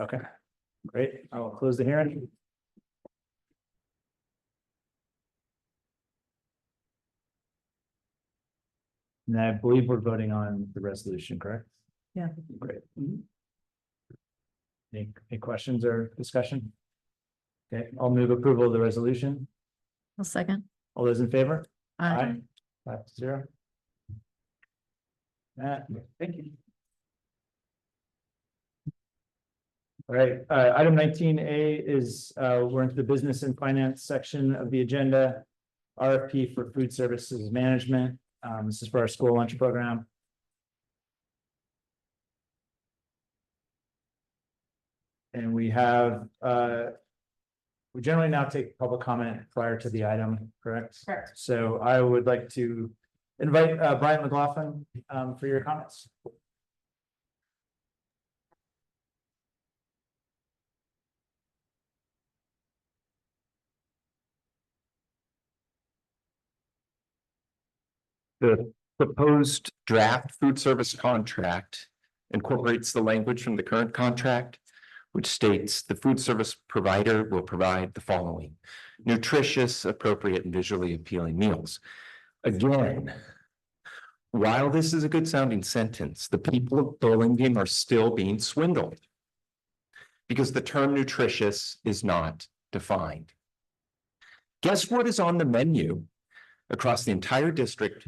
Okay, great. I will close the hearing. And I believe we're voting on the resolution, correct? Yeah. Great. Any questions or discussion? Okay, I'll move approval of the resolution. A second. All those in favor? Aye. 5-0. Matt, thank you. All right, item 19A is, we're into the business and finance section of the agenda. RFP for food services management. This is for our school lunch program. And we have, we generally now take public comment prior to the item, correct? Correct. So I would like to invite Brian McLaughlin for your comments. The proposed draft food service contract incorporates the language from the current contract, which states the food service provider will provide the following: nutritious, appropriate, and visually appealing meals. Again, while this is a good sounding sentence, the people of Burlingame are still being swindled because the term nutritious is not defined. Guess what is on the menu across the entire district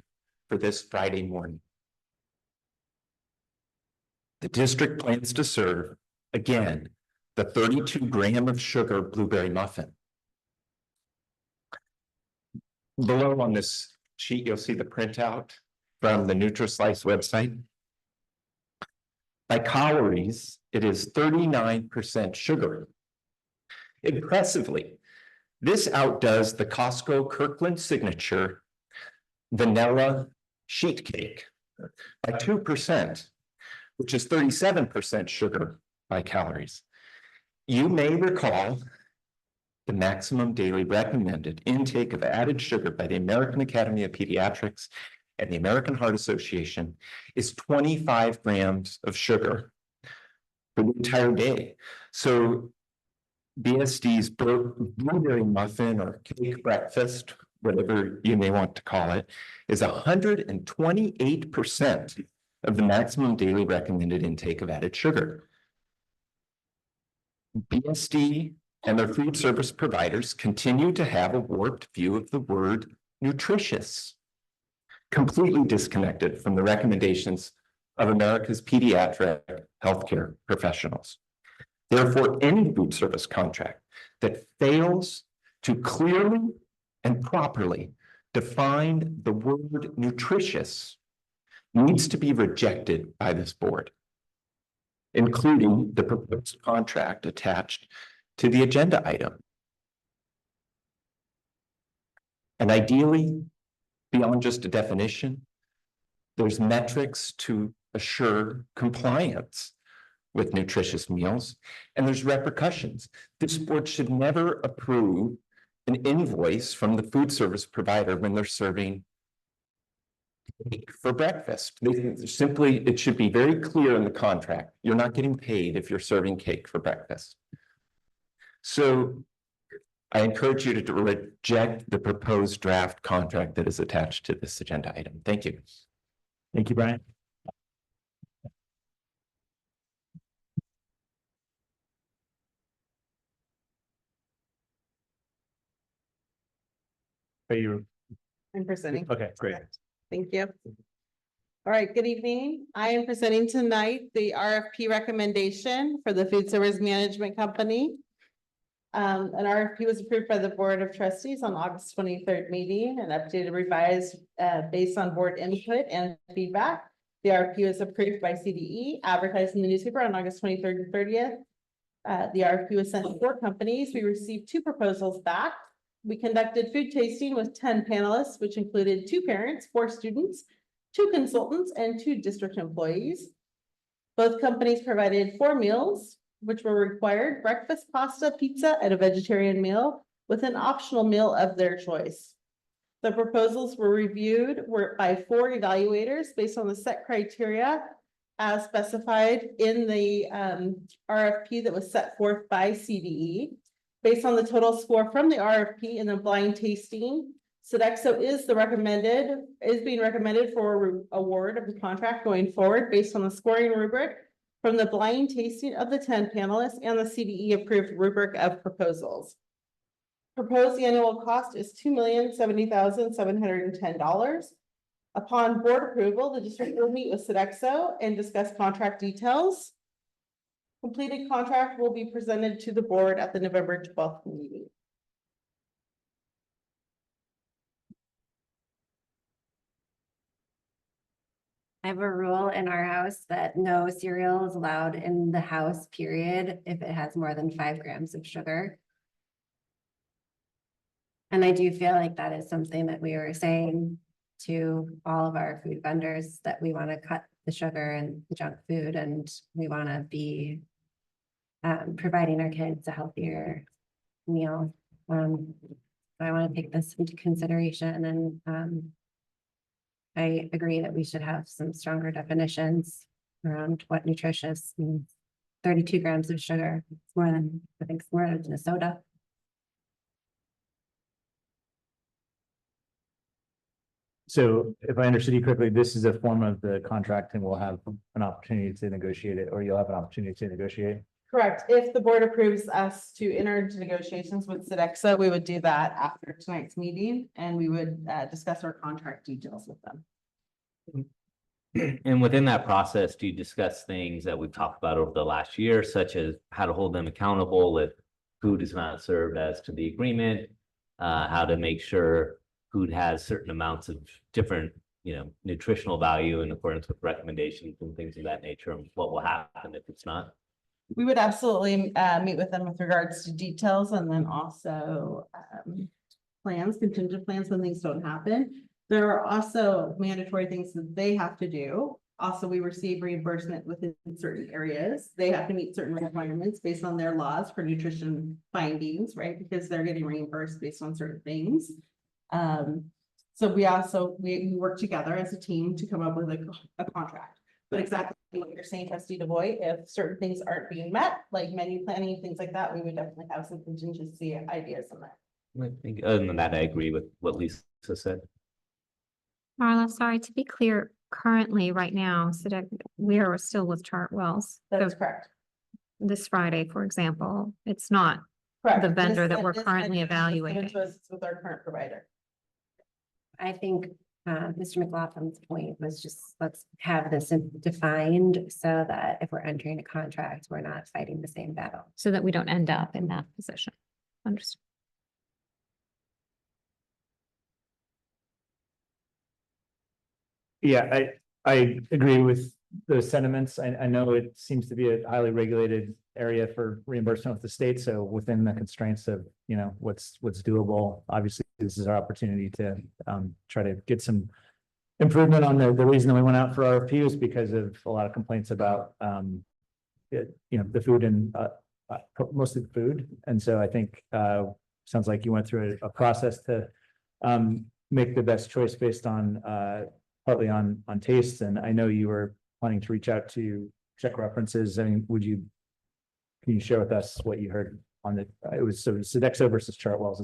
for this Friday morning? The district plans to serve, again, the 32-gram of sugar blueberry muffin. Below on this sheet, you'll see the printout from the NutriSlice website. By calories, it is 39% sugar. Impressively, this outdoes the Costco Kirkland Signature vanilla sheet cake by 2%, which is 37% sugar by calories. You may recall the maximum daily recommended intake of added sugar by the American Academy of Pediatrics and the American Heart Association is 25 grams of sugar for the entire day. So BSD's blueberry muffin or cake breakfast, whatever you may want to call it, is 128% of the maximum daily recommended intake of added sugar. BSD and their food service providers continue to have a warped view of the word nutritious, completely disconnected from the recommendations of America's pediatric healthcare professionals. Therefore, any food service contract that fails to clearly and properly define the word nutritious needs to be rejected by this board, including the proposed contract attached to the agenda item. And ideally, beyond just a definition, there's metrics to assure compliance with nutritious meals, and there's repercussions. This board should never approve an invoice from the food service provider when they're serving cake for breakfast. It should be very clear in the contract. You're not getting paid if you're serving cake for breakfast. So I encourage you to reject the proposed draft contract that is attached to this agenda item. Thank you. Thank you, Brian. Are you I'm presenting. okay? Great. Thank you. All right, good evening. I am presenting tonight the RFP recommendation for the Food Service Management Company. An RFP was approved by the Board of Trustees on August 23rd meeting and updated revised based on board input and feedback. The RFP was approved by CDE, advertised in the newspaper on August 23rd and 30th. The RFP was sent to 4 companies. We received 2 proposals back. We conducted food tasting with 10 panelists, which included 2 parents, 4 students, 2 consultants, and 2 district employees. Both companies provided 4 meals, which were required: breakfast, pasta, pizza, and a vegetarian meal with an optional meal of their choice. The proposals were reviewed by 4 evaluators based on the set criteria as specified in the RFP that was set forth by CDE. Based on the total score from the RFP and the blind tasting, Sodexo is being recommended for award of the contract going forward based on the scoring rubric from the blind tasting of the 10 panelists and the CDE approved rubric of proposals. Proposed annual cost is $2,070,710. Upon board approval, the district will meet with Sodexo and discuss contract details. Completed contract will be presented to the board at the November 12th meeting. I have a rule in our house that no cereal is allowed in the house, period, if it has more than 5 grams of sugar. And I do feel like that is something that we were saying to all of our food vendors, that we want to cut the sugar and the junk food, and we want to be providing our kids a healthier meal. So I want to take this into consideration, and I agree that we should have some stronger definitions around what nutritious means. 32 grams of sugar, it's more than, I think it's more than a soda. So if I understood you correctly, this is a form of the contract and we'll have an opportunity to negotiate it, or you'll have an opportunity to negotiate. Correct. If the board approves us to enter into negotiations with Sodexo, we would do that after tonight's meeting, and we would discuss our contract details with them. And within that process, do you discuss things that we've talked about over the last year, such as how to hold them accountable if food is not served as to the agreement, how to make sure food has certain amounts of different, nutritional value in accordance with recommendations and things of that nature, and what will happen if it's not? We would absolutely meet with them with regards to details, and then also contingent plans when things don't happen. There are also mandatory things that they have to do. Also, we receive reimbursement within certain areas. They have to meet certain requirements based on their laws for nutrition findings, right? Because they're getting reimbursed based on certain things. So we work together as a team to come up with a contract. But exactly what you're saying, Trustee DeVoy, if certain things aren't being met, like menu planning, things like that, we would definitely have some contingency ideas on that. I think other than that, I agree with what Lisa said. Marla, sorry, to be clear, currently, right now, so we are still with Chartwells. That's correct. This Friday, for example, it's not Correct. the vendor that we're This currently evaluating. It's with our current provider. I think Mr. McLaughlin's point was just, let's have this defined so that if we're entering a contract, we're not fighting the same battle. So that we don't end up in that position. Understood. Yeah, I agree with those sentiments. I know it seems to be a highly regulated area for reimbursement with the state. So within the constraints of, what's doable, obviously this is our opportunity to try to get some improvement on the reason that we went out for RFPs, because of a lot of complaints about the food and mostly the food. And so I think sounds like you went through a process to make the best choice based on partly on tastes. And I know you were planning to reach out to check references. I mean, can you share with us what you heard on it was Sodexo versus Chartwells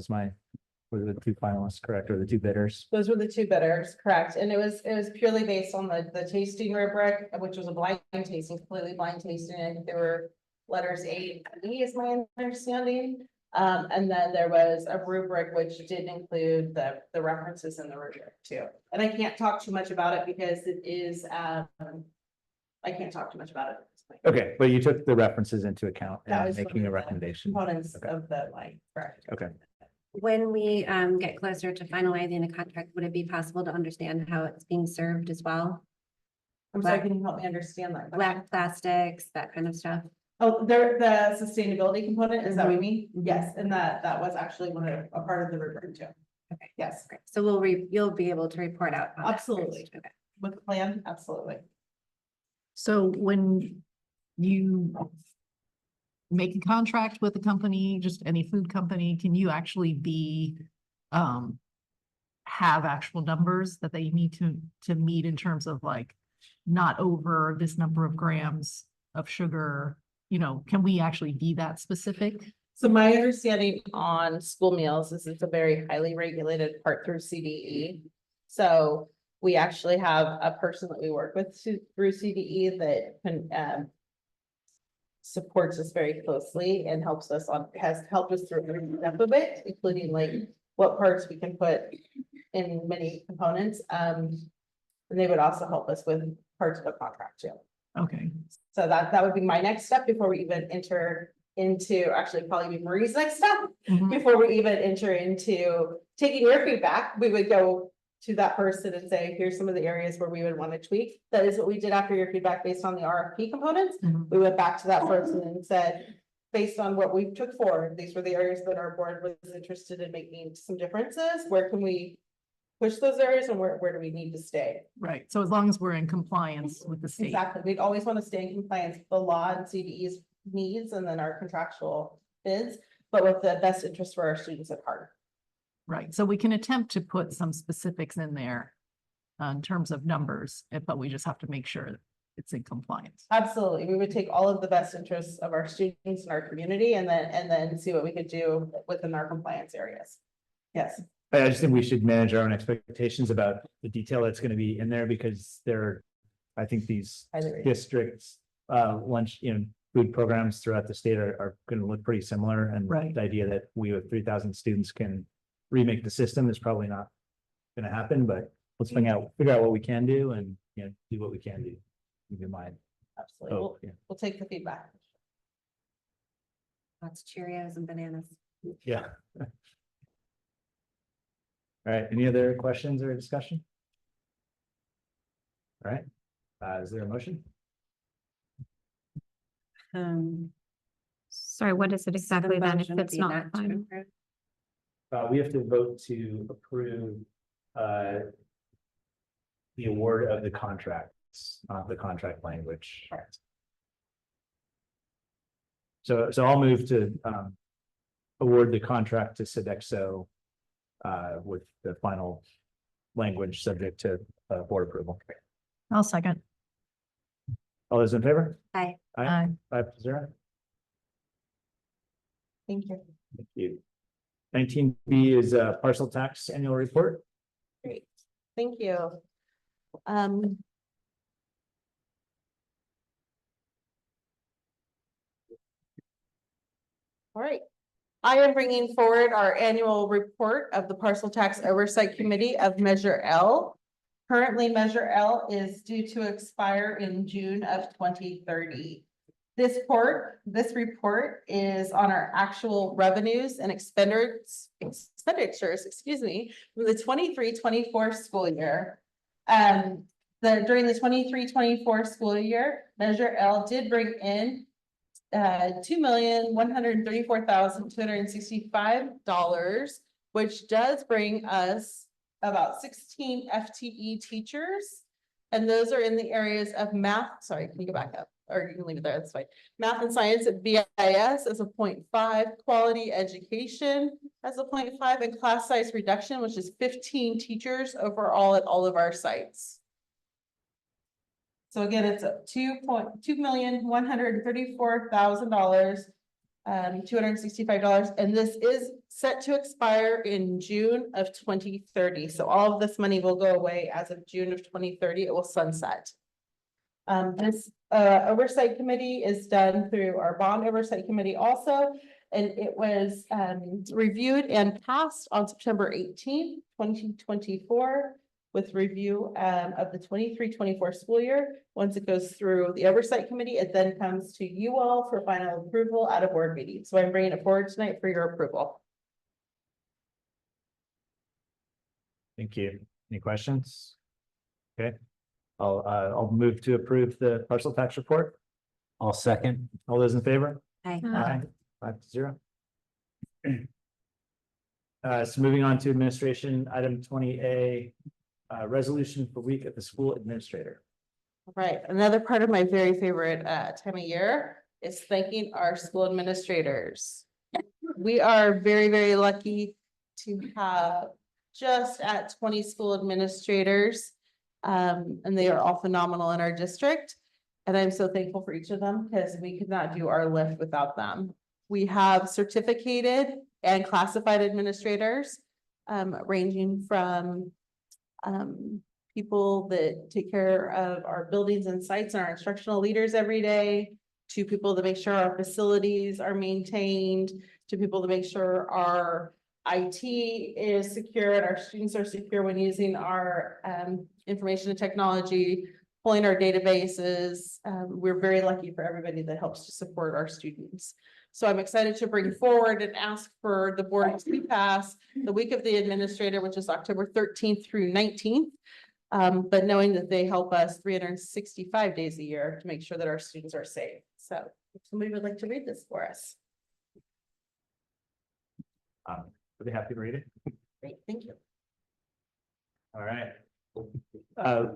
were the 2 finalists, correct? Or the 2 bidders? Those were the 2 bidders, correct. And it was purely based on the tasting rubric, which was a blind tasting, completely blind tasting. I think there were letters A and E is my understanding. And then there was a rubric which did include the references in the rubric too. And I can't talk too much about it because it is, I can't talk too much about it. Okay, but you took the references into account That and was making one a of the recommendation. Components Okay. of the line, correct? Okay. When we get closer to finalizing the contract, would it be possible to understand how it's being served as well? I'm sorry, can you help me understand that? question? Black plastics, that kind of stuff? Oh, the sustainability component, is that what you mean? Yes, and that was actually a part of the rubric too. Okay. Yes, Great. So you'll be able to report out. on that absolutely. first. Okay. With the plan, absolutely. So when you make a contract with a company, just any food company, can you actually have actual numbers that they need to meet in terms of like not over this number of grams of sugar? You know, can we actually be that specific? So my understanding on school meals is it's a very highly regulated part through CDE. So we actually have a person that we work with through CDE that can supports us very closely and has helped us through every step of it, including like what parts we can put in many components. And they would also help us with parts of the contract too. Okay. So that would be my next step before we even enter into, actually probably be Marie's next step. Mhm. Before we even enter into taking your feedback, we would go to that person and say, here's some of the areas where we would want to tweak. That is what we did after your feedback based on the RFP components. Mhm. We went back to that person and said, based on what we took forward, these were the areas that our board was interested in making some differences. Where can we push those areas and where do we need to stay? Right. So as long as we're in compliance with the state. Exactly. We'd always want to stay in compliance with the law and CDE's needs and then our contractual bids, but with the best interest for our students at heart. Right. So we can attempt to put some specifics in there in terms of numbers, but we just have to make sure it's in compliance. Absolutely. We would take all of the best interests of our students and our community and then see what we could do within our compliance areas. Yes. I just think we should manage our own expectations about the detail that's going to be in there because I think these districts, lunch, food programs throughout the state are going to look pretty similar. And Right. the idea that we with 3,000 students can remake the system is probably not going to happen, but let's figure out what we can do and, do what we can do. Keep in mind. Absolutely. Oh, yeah. We'll take the feedback. Lots of Cheerios and bananas. Yeah. All right, any other questions or discussion? All right, is there a motion? Sorry, what is it exactly then if it's not final? We have to vote to approve the award of the contracts, not the contract language. So I'll move to award the contract to Sodexo with the final language subject to board approval. I'll second. All those in favor? Aye. Aye. 5-0. Thank you. Thank you. 19B is a parcel tax annual report. Great. Thank you. All right. I am bringing forward our annual report of the Parcel Tax Oversight Committee of Measure L. Currently, Measure L is due to expire in June of 2030. This report is on our actual revenues and expenditures, excuse me, from the 23-24 school year. During the 23-24 school year, Measure L did bring in $2,134,265, which does bring us about 16 FTE teachers. And those are in the areas of math. Sorry, can you go back up? Or you can leave it there, that's fine. Math and science at BIS as a 0.5, quality education as a 0.5, and class size reduction, which is 15 teachers overall at all of our sites. So again, it's a $2,134,000, $265, and this is set to expire in June of 2030. So all of this money will go away as of June of 2030. It will sunset. This oversight committee is done through our bond oversight committee also, And it was reviewed and passed on September 18th, 2024, with review of the 23-24 school year. Once it goes through the oversight committee, it then comes to you all for final approval at a board meeting. So I'm bringing it forward tonight for your approval. Thank you. Any questions? Okay, I'll move to approve the parcel tax report. I'll second. All those in favor? Aye. Aye. 5-0. So moving on to administration, item 20A, resolution for week of the school administrator. Right, another part of my very favorite time of year is thanking our school administrators. We are very, very lucky to have just at 20 school administrators. And they are all phenomenal in our district. And I'm so thankful for each of them because we could not do our lift without them. We have certificated and classified administrators, ranging from people that take care of our buildings and sites and our instructional leaders every day, to people that make sure our facilities are maintained, to people that make sure our IT is secure and our students are secure when using our information and technology, pulling our databases. We're very lucky for everybody that helps to support our students. So I'm excited to bring forward and ask for the board to pass the week of the administrator, which is October 13th through 19th. But knowing that they help us 365 days a year to make sure that our students are safe. So if somebody would like to read this for us. Are they happy to read it? Great, thank you. All right.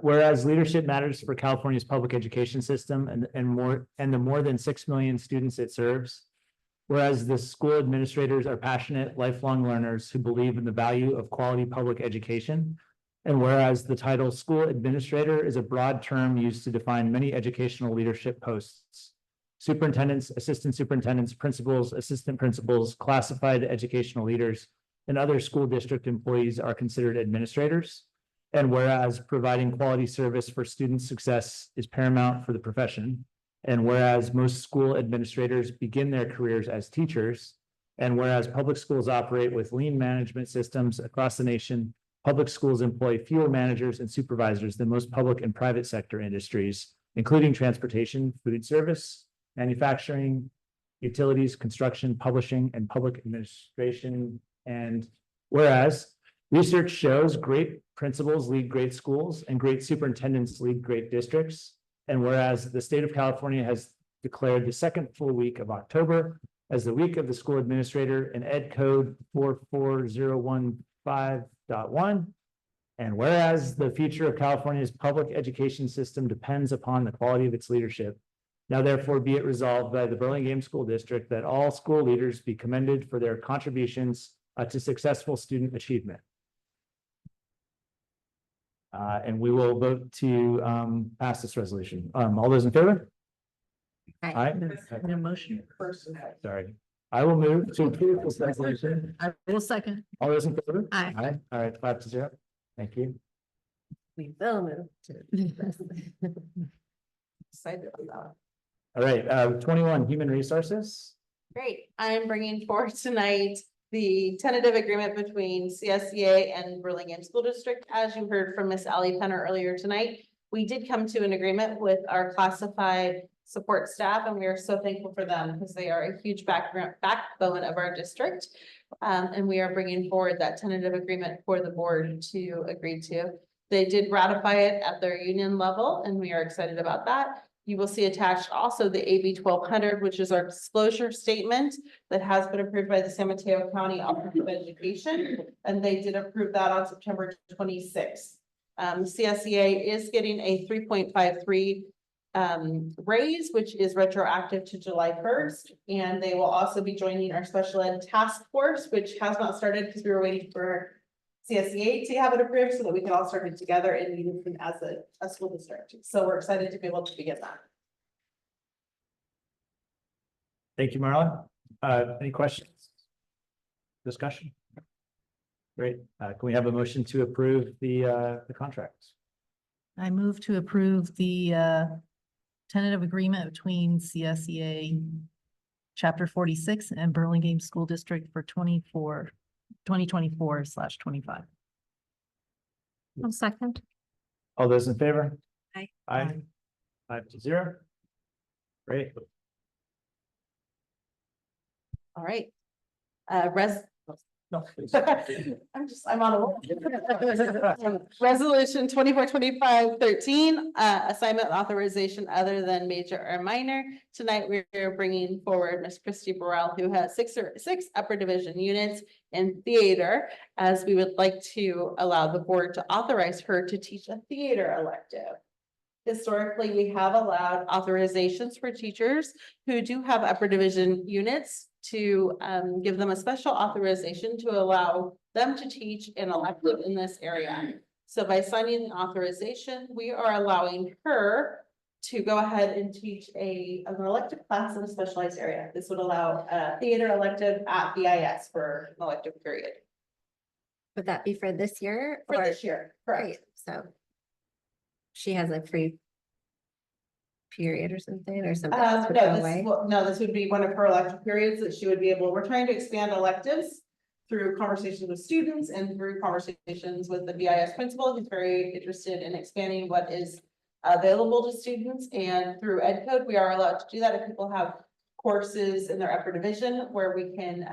Whereas leadership matters for California's public education system and the more than 6 million students it serves. Whereas the school administrators are passionate, lifelong learners who believe in the value of quality public education. And whereas the title school administrator is a broad term used to define many educational leadership posts. Superintendents, assistant superintendents, principals, assistant principals, classified educational leaders, and other school district employees are considered administrators. And whereas providing quality service for student success is paramount for the profession. And whereas most school administrators begin their careers as teachers. And whereas public schools operate with lean management systems across the nation, public schools employ fewer managers and supervisors than most public and private sector industries, including transportation, food service, manufacturing, utilities, construction, publishing, and public administration. And whereas research shows great principals lead great schools and great superintendents lead great districts. And whereas the state of California has declared the second full week of October as the week of the school administrator in Ed Code 44015.1. And whereas the future of California's public education system depends upon the quality of its leadership. Now therefore be it resolved by the Burlingame School District that all school leaders be commended for their contributions to successful student achievement. And we will vote to pass this resolution. All those in favor? Aye. No motion. Sorry. I will move to approve this resolution. I will second. All those in favor? Aye. Aye. All right, 5-0. Thank you. We will move to. Excited about All right, 21, human resources. Great. I am bringing forward tonight the tentative agreement between CSEA and Burlingame School District. As you heard from Miss Allie Penner earlier tonight, we did come to an agreement with our classified support staff, and we are so thankful for them because they are a huge backbone of our district. And we are bringing forward that tentative agreement for the board to agree to. They did ratify it at their union level, and we are excited about that. You will see attached also the AB 1200, which is our disclosure statement that has been approved by the San Mateo County Office of Education, and they did approve that on September 26th. CSEA is getting a 3.53 raise, which is retroactive to July 1st, and they will also be joining our special ed task force, which has not started because we were waiting for CSEA to have it approved so that we can all start it together and use it as a school district. So we're excited to be able to begin that. Thank you, Marla. Any questions? Discussion? Great. Can we have a motion to approve the contracts? I move to approve the tentative agreement between CSEA Chapter 46 and Burlingame School District for 2024/25. I'll second. All those in favor? Aye. Aye. 5-0. Great. All right. No, please. I'm on a roll. Resolution 24-25-13, assignment authorization other than major or minor. Tonight, we're bringing forward Miss Christy Burrell, who has six upper division units in theater, as we would like to allow the board to authorize her to teach a theater elective. Historically, we have allowed authorizations for teachers who do have upper division units to give them a special authorization to allow them to teach an elective in this area. So by signing the authorization, we are allowing her to go ahead and teach an elective class in a specialized area. This would allow a theater elective at BIS for an elective period. Would that be for this year? For or- this year, correct. Great, so. She has a free period or something, or something else would go away? No, this would be one of her elective periods that she would be able, we're trying to expand electives through conversations with students and through conversations with the BIS principal, who's very interested in expanding what is available to students. And through Ed Code, we are allowed to do that if people have courses in their upper division where we can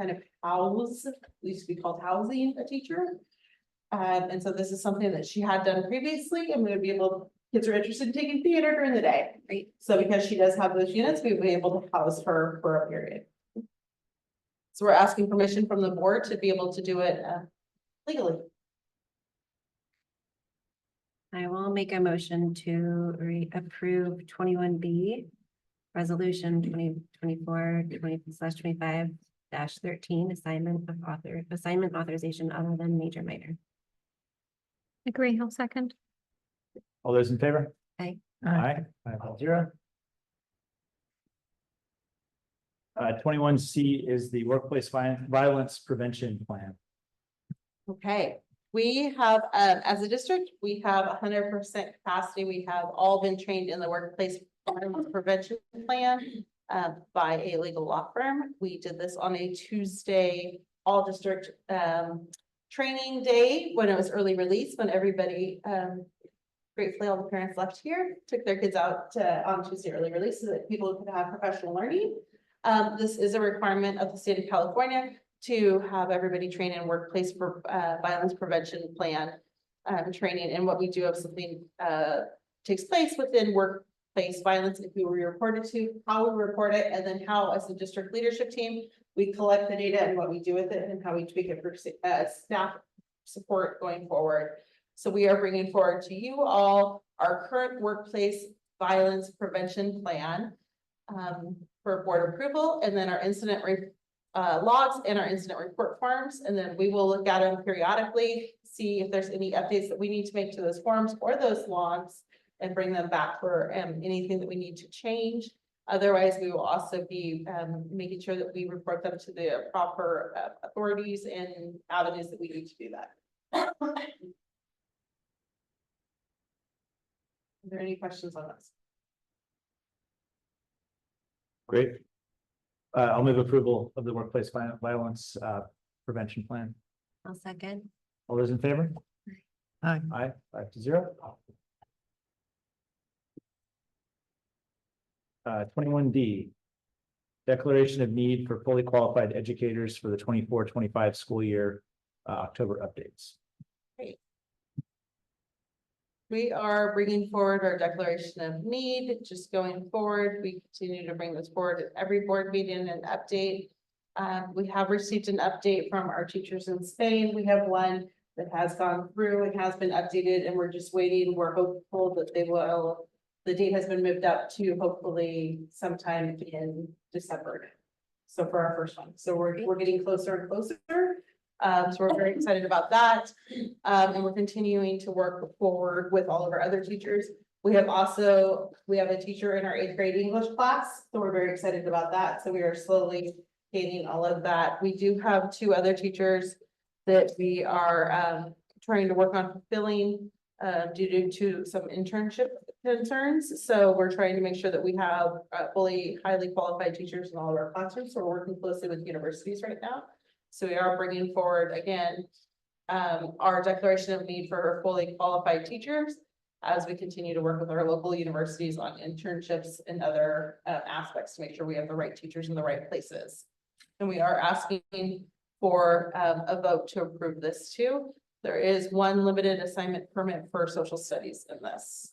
kind of house, used to be called housing a teacher. And so this is something that she had done previously, and we would be able, kids are interested in taking theater during the day. Great. So because she does have those units, we would be able to house her for a period. So we're asking permission from the board to be able to do it legally. I will make a motion to approve 21B, resolution 2024/25-13, assignment authorization other than major minor. Agree, I'll second. All those in favor? Aye. Aye. 5-0. 21C is the workplace violence prevention plan. Okay, we have, as a district, we have 100% capacity. We have all been trained in the workplace violence prevention plan by a legal law firm. We did this on a Tuesday, all district training day when it was early release, when everybody, gratefully all the parents left here, took their kids out on Tuesday early release so that people could have professional learning. This is a requirement of the state of California to have everybody train in workplace for violence prevention plan training. And what we do if something takes place within workplace violence, if we were reported to, how we report it, and then how, as a district leadership team, we collect the data and what we do with it and how we tweak it for staff support going forward. So we are bringing forward to you all our current workplace violence prevention plan for board approval, and then our incident logs and our incident report forms. And then we will look at them periodically, see if there's any updates that we need to make to those forms or those logs, and bring them back for anything that we need to change. Otherwise, we will also be making sure that we report them to the proper authorities and avenues that we need to do that. Are there any questions on this? Great. I'll move approval of the workplace violence prevention plan. I'll second. All those in favor? Aye. Aye. 5-0. 21D. Declaration of need for fully qualified educators for the 24-25 school year, October updates. We are bringing forward our declaration of need, just going forward. We continue to bring this forward at every board meeting and update. We have received an update from our teachers in Spain. We have one that has gone through and has been updated, and we're just waiting. We're hopeful that they will, the date has been moved up to hopefully sometime in December. So for our first one, so we're getting closer and closer. So we're very excited about that. And we're continuing to work forward with all of our other teachers. We have a teacher in our 8th grade English class, so we're very excited about that. So we are slowly gaining all of that. We do have 2 other teachers that we are trying to work on fulfilling due to some internship concerns. So we're trying to make sure that we have fully highly qualified teachers in all of our classrooms. So we're working closely with universities right now. So we are bringing forward again, our declaration of need for fully qualified teachers as we continue to work with our local universities on internships and other aspects to make sure we have the right teachers in the right places. And we are asking for a vote to approve this too. There is one limited assignment permit for social studies in this.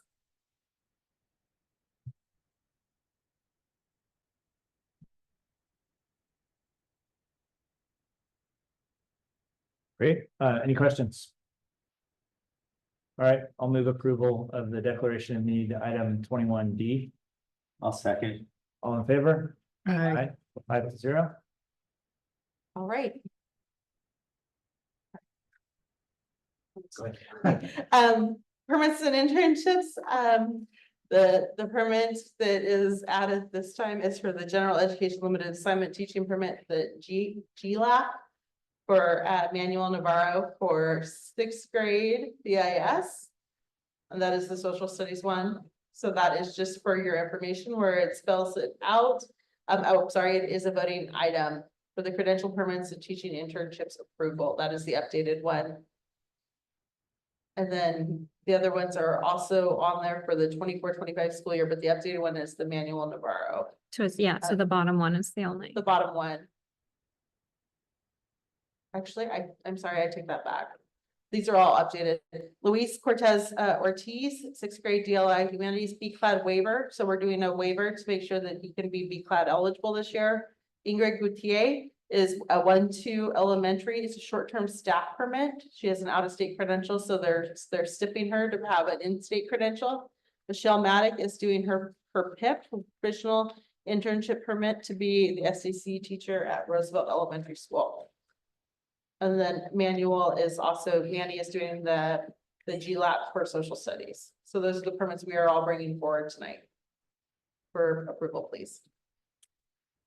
Great. Any questions? All right, I'll move approval of the declaration of need, item 21D. I'll second. All in favor? Aye. 5-0. All right. Permits and internships, the permit that is added this time is for the general education limited assignment teaching permit, the GLAP for Manuel Navarro for 6th grade BIS. And that is the social studies one. So that is just for your information where it spells it out. Oh, sorry, it is a voting item for the credential permits and teaching internships approval. That is the updated one. And then the other ones are also on there for the 24-25 school year, but the updated one is the Manuel Navarro, So it's, yeah, so the bottom one is the only. the bottom one. Actually, I'm sorry, I take that back. These are all updated. Luis Cortez Ortiz, 6th grade DLI Humanities B-Clad waiver. So we're doing a waiver to make sure that he can be B-Clad eligible this year. Ingrid Gutierrez is a 1-2 elementary. It's a short-term staff permit. She has an out-of-state credential, so they're stipping her to have an in-state credential. Michelle Maddock is doing her PIP, professional internship permit, to be the SCC teacher at Roosevelt Elementary School. And then Manuel is also, Manny is doing the GLAP for social studies. So those are the permits we are all bringing forward tonight for approval, please.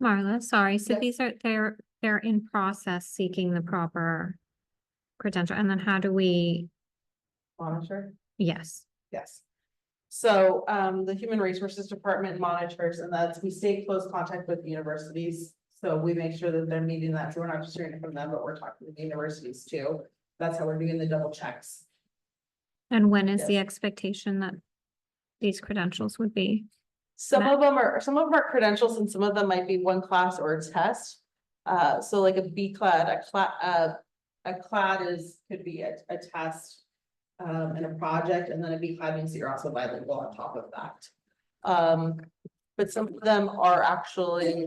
Marla, sorry, so Yes. these are, they're in process seeking the proper credential, and then how do we? Monitor? Yes. Yes. So the Human Resources Department monitors, and that's, we stay in close contact with universities. So we make sure that they're meeting that. So we're not just hearing it from them, but we're talking to the universities too. That's how we're doing the double checks. And when is Yes. the expectation that these credentials would be? Some of them are credentials and some of them might be one class or a test. So like a B-clad, a clad could be a test and a project, and then a B-clad means that you're also bilingual on top of that. But some of them are actually,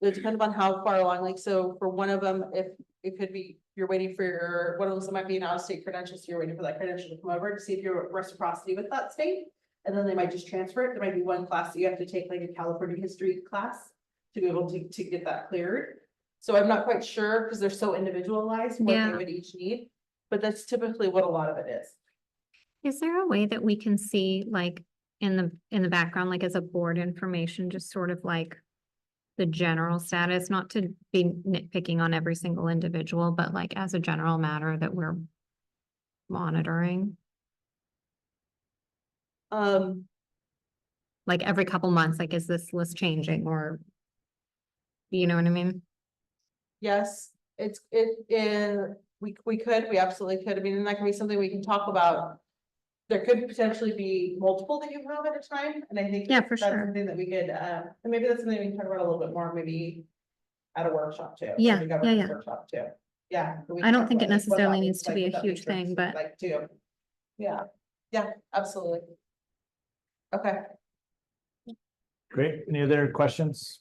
it depends on how far along, like, so for one of them, if it could be, you're waiting for your, one of them might be an out-of-state credential, so you're waiting for that credential to come over to see if you're reciprocity with that state. And then they might just transfer it. There might be one class that you have to take, like a California history class, to be able to get that cleared. So I'm not quite sure because they're so individualized what they would each need, but that's typically what a lot of it is. Is there a way that we can see, like, in the background, like as a board information, just sort of like the general status, not to be nitpicking on every single individual, but like as a general matter that we're monitoring? Like every couple months, like, is this list changing, or you know what I mean? Yes, we absolutely could. I mean, and that can be something we can talk about. There could potentially be multiple that you have at a time, and I think Yeah, for that's sure. something that we could, and maybe that's something we can talk about a little bit more, maybe at a workshop too. Yeah, maybe governance yeah. Workshop too. Yeah. we I can don't talk think it about, like, what that necessarily looks needs to like, be what a that huge matrix thing, looks but like too. Yeah, absolutely. Okay. Great. Any other questions?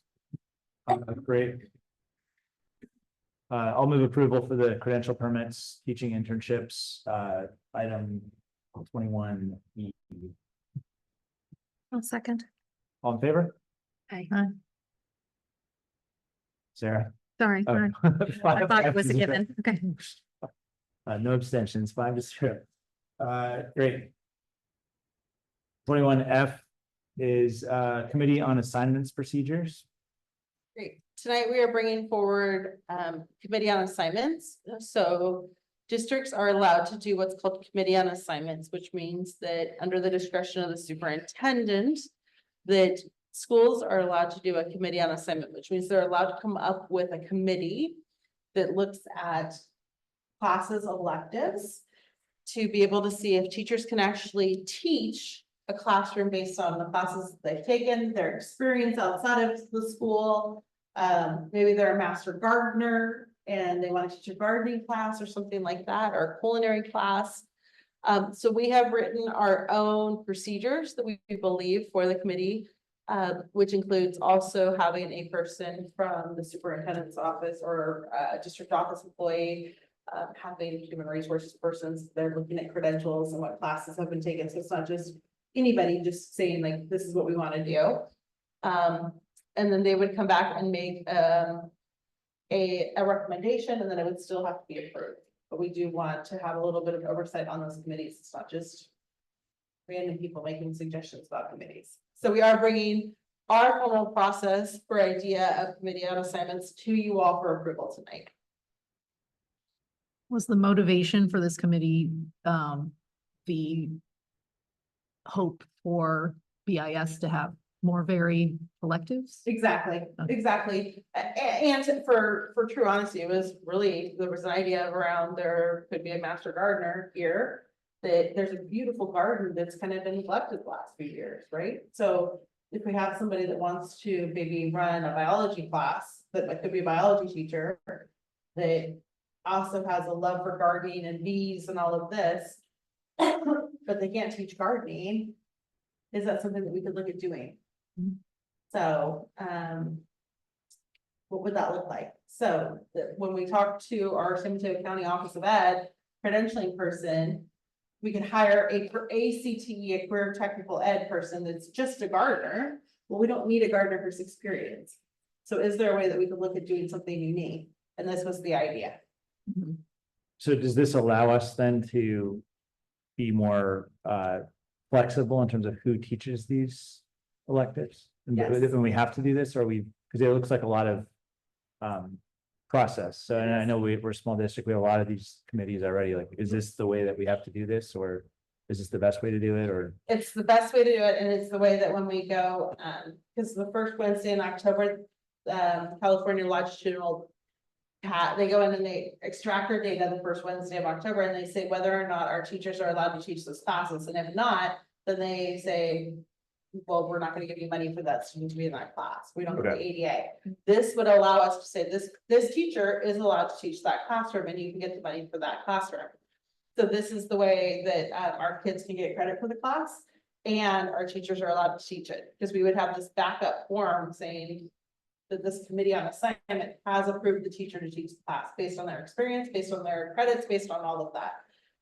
Great. I'll move approval for the credential permits, teaching internships, item 21E. I'll second. All in favor? Aye. Sarah? Sorry, Oh. I thought it was a given. Okay. No abstentions, 5-0. Great. 21F is Committee on Assignments Procedures. Great. Tonight we are bringing forward committee on assignments. So districts are allowed to do what's called committee on assignments, which means that under the discretion of the superintendent, that schools are allowed to do a committee on assignment, which means they're allowed to come up with a committee that looks at classes electives to be able to see if teachers can actually teach a classroom based on the classes they've taken, their experience outside of the school. Maybe they're a master gardener and they want to teach a gardening class or something like that, or a culinary class. So we have written our own procedures that we believe for the committee, which includes also having a person from the superintendent's office or a district office employee, having human resources persons, they're looking at credentials and what classes have been taken. So it's not just anybody just saying like, this is what we want to do. And then they would come back and make a recommendation, and then it would still have to be approved. But we do want to have a little bit of oversight on those committees. It's not just random people making suggestions about committees. So we are bringing our formal process for idea of committee on assignments to you all for approval tonight. Was the motivation for this committee, the hope for BIS to have more varied electives? Exactly, exactly. And for true honesty, it was really, there was an idea around there could be a master gardener here. That there's a beautiful garden that's kind of been neglected the last few years, right? So if we have somebody that wants to maybe run a biology class, that could be a biology teacher, that also has a love for gardening and bees and all of this, but they can't teach gardening, is that something that we could look at doing? So, what would that look like? So when we talk to our San Mateo County Office of Ed credentialing person, we can hire a ACTE, a career technical ed person that's just a gardener. Well, we don't need a gardener for 6 periods. So is there a way that we could look at doing something unique? And this was the idea. So does this allow us then to be more flexible in terms of who teaches these electives? Yes. When we have to do this, or we, because it looks like a lot of process. So, and I know we're a small district, we have a lot of these committees already. Like, is this the way that we have to do this, or is this the best way to do it, or? It's the best way to do it, and it's the way that when we go, because the first Wednesday in October, California longitudinal they go in and they extract their data the first Wednesday of October, and they say whether or not our teachers are allowed to teach those classes, and if not, then they say, well, we're not going to give you money for that student to be in that class. We don't have the ADA. This would allow us to say this teacher is allowed to teach that classroom, and you can get the money for that classroom. So this is the way that our kids can get credit for the class, and our teachers are allowed to teach it, because we would have this backup form saying that this committee on assignment has approved the teacher to teach the class based on their experience, based on their credits, based on all of that.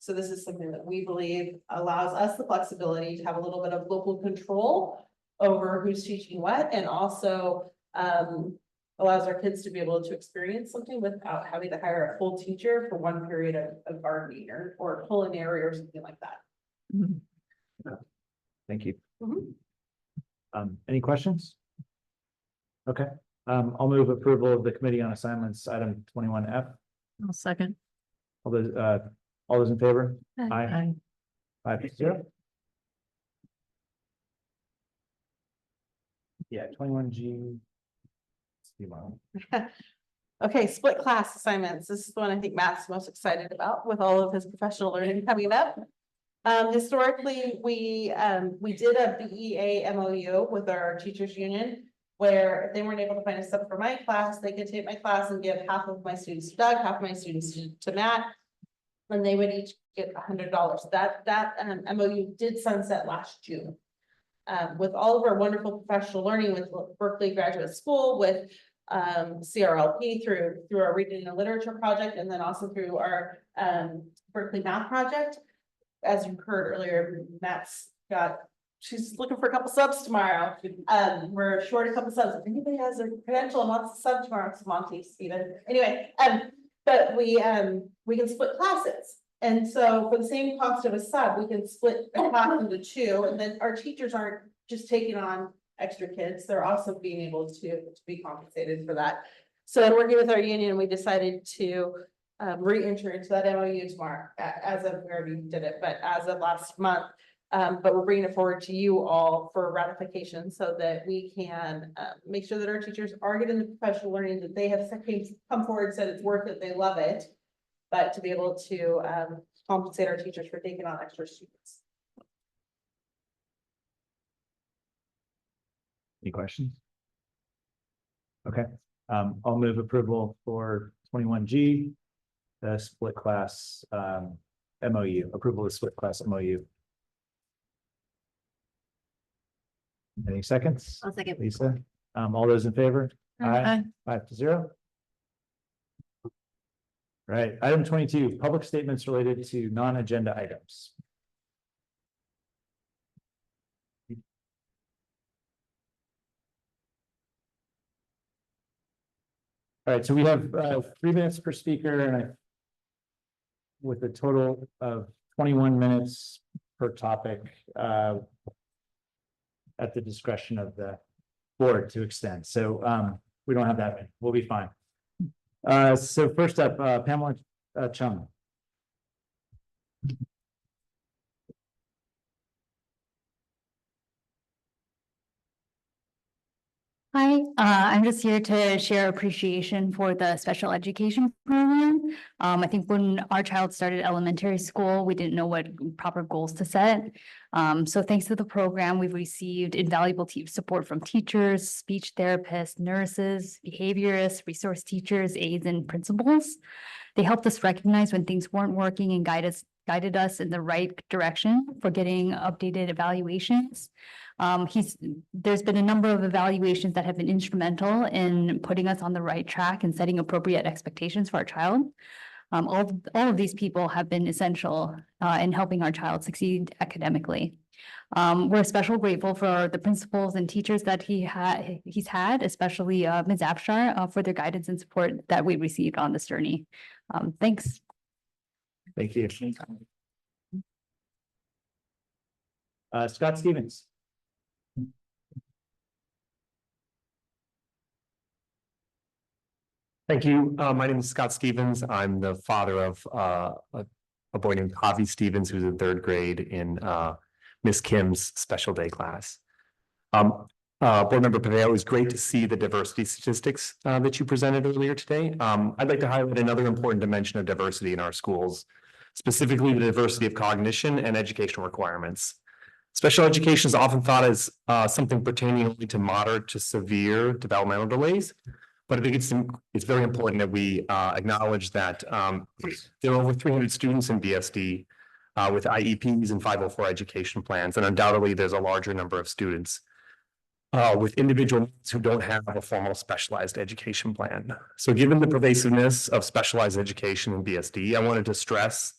So this is something that we believe allows us the flexibility to have a little bit of local control over who's teaching what, and also allows our kids to be able to experience something without having to hire a full teacher for one period of gardening or culinary or something like that. Thank you. Any questions? Okay, I'll move approval of the committee on assignments, item 21F. I'll second. All those in favor? Aye. 5-0. Yeah, 21G. Okay, split class assignments. This is the one I think Matt's most excited about with all of his professional learning coming up. Historically, we did a BEA MOU with our teachers union, where if they weren't able to find a sub for my class, they could take my class and give half of my students to Doug, half of my students to Matt. And they would each get $100. That MOU did sunset last June. With all of our wonderful professional learning with Berkeley Graduate School, with CRLP through our reading and literature project, and then also through our Berkeley math project. As you heard earlier, she's looking for a couple subs tomorrow. We're short a couple subs. If anybody has a credential and wants a sub tomorrow, it's Monty, Stephen. Anyway, but we can split classes. And so for the same cost of a sub, we can split a class into 2, and then our teachers aren't just taking on extra kids. They're also being able to be compensated for that. So in working with our union, we decided to re-enter into that MOU tomorrow, as of where we did it, but as of last month. But we're bringing it forward to you all for ratification so that we can make sure that our teachers are getting the professional learning that they have come forward, said it's worth it, they love it. But to be able to compensate our teachers for taking on extra students. Any questions? Okay, I'll move approval for 21G, the split class MOU, approval of split class MOU. Any seconds? I'll second. Lisa, all those in favor? Aye. 5-0. Right, item 22, public statements related to non-agenda items. All right, so we have 3 minutes per speaker and with a total of 21 minutes per topic at the discretion of the board to extend. So we don't have that many. We'll be fine. So first up, Pamela Chung. Hi, I'm just here to share appreciation for the special education program. I think when our child started elementary school, we didn't know what proper goals to set. So thanks to the program, we've received invaluable support from teachers, speech therapists, nurses, behaviorists, resource teachers, aides, and principals. They helped us recognize when things weren't working and guided us in the right direction for getting updated evaluations. There's been a number of evaluations that have been instrumental in putting us on the right track and setting appropriate expectations for our child. All of these people have been essential in helping our child succeed academically. We're especially grateful for the principals and teachers that he's had, especially Ms. Abshar, for their guidance and support that we received on this journey. Thanks. Thank you. Scott Stevens. Thank you. My name is Scott Stevens. I'm the father of a boy named Javi Stevens, who's in 3rd grade in Miss Kim's special day class. Board Member Paveo, it was great to see the diversity statistics that you presented earlier today. I'd like to highlight another important dimension of diversity in our schools, specifically the diversity of cognition and educational requirements. Special education is often thought as something pertaining only to moderate to severe developmental delays. But I think it's very important that we acknowledge that there are over 300 students in BSD with IEPs and 504 education plans, and undoubtedly there's a larger number of students with individual needs who don't have a formal specialized education plan. So given the pervasiveness of specialized education in BSD, I wanted to stress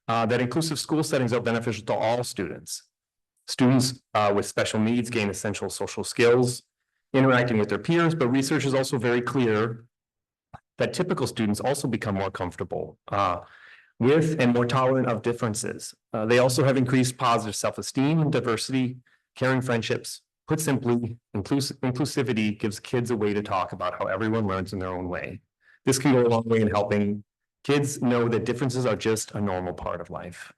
that inclusive school settings are beneficial to all students. Students with special needs gain essential social skills, interacting with their peers, but research is also very clear that typical students also become more comfortable with and more tolerant of differences. They also have increased positive self-esteem and diversity, caring friendships. Put simply, inclusivity gives kids a way to talk about how everyone learns in their own way. This can go a long way in helping kids know that differences are just a normal part of life.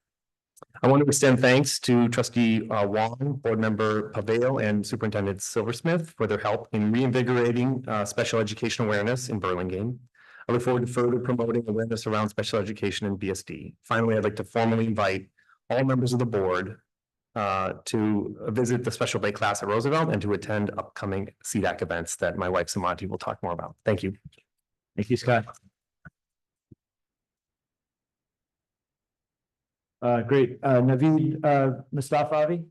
I want to extend thanks to Trustee Wong, Board Member Paveo, and Superintendent Silversmith for their help in reinvigorating special education awareness in Burlingame. I look forward to further promoting awareness around special education in BSD. Finally, I'd like to formally invite all members of the board to visit the special day class at Roosevelt and to attend upcoming CDAC events that my wife Samanti will talk more about. Thank you. Thank you, Scott. Great. Naveed Mustafavi.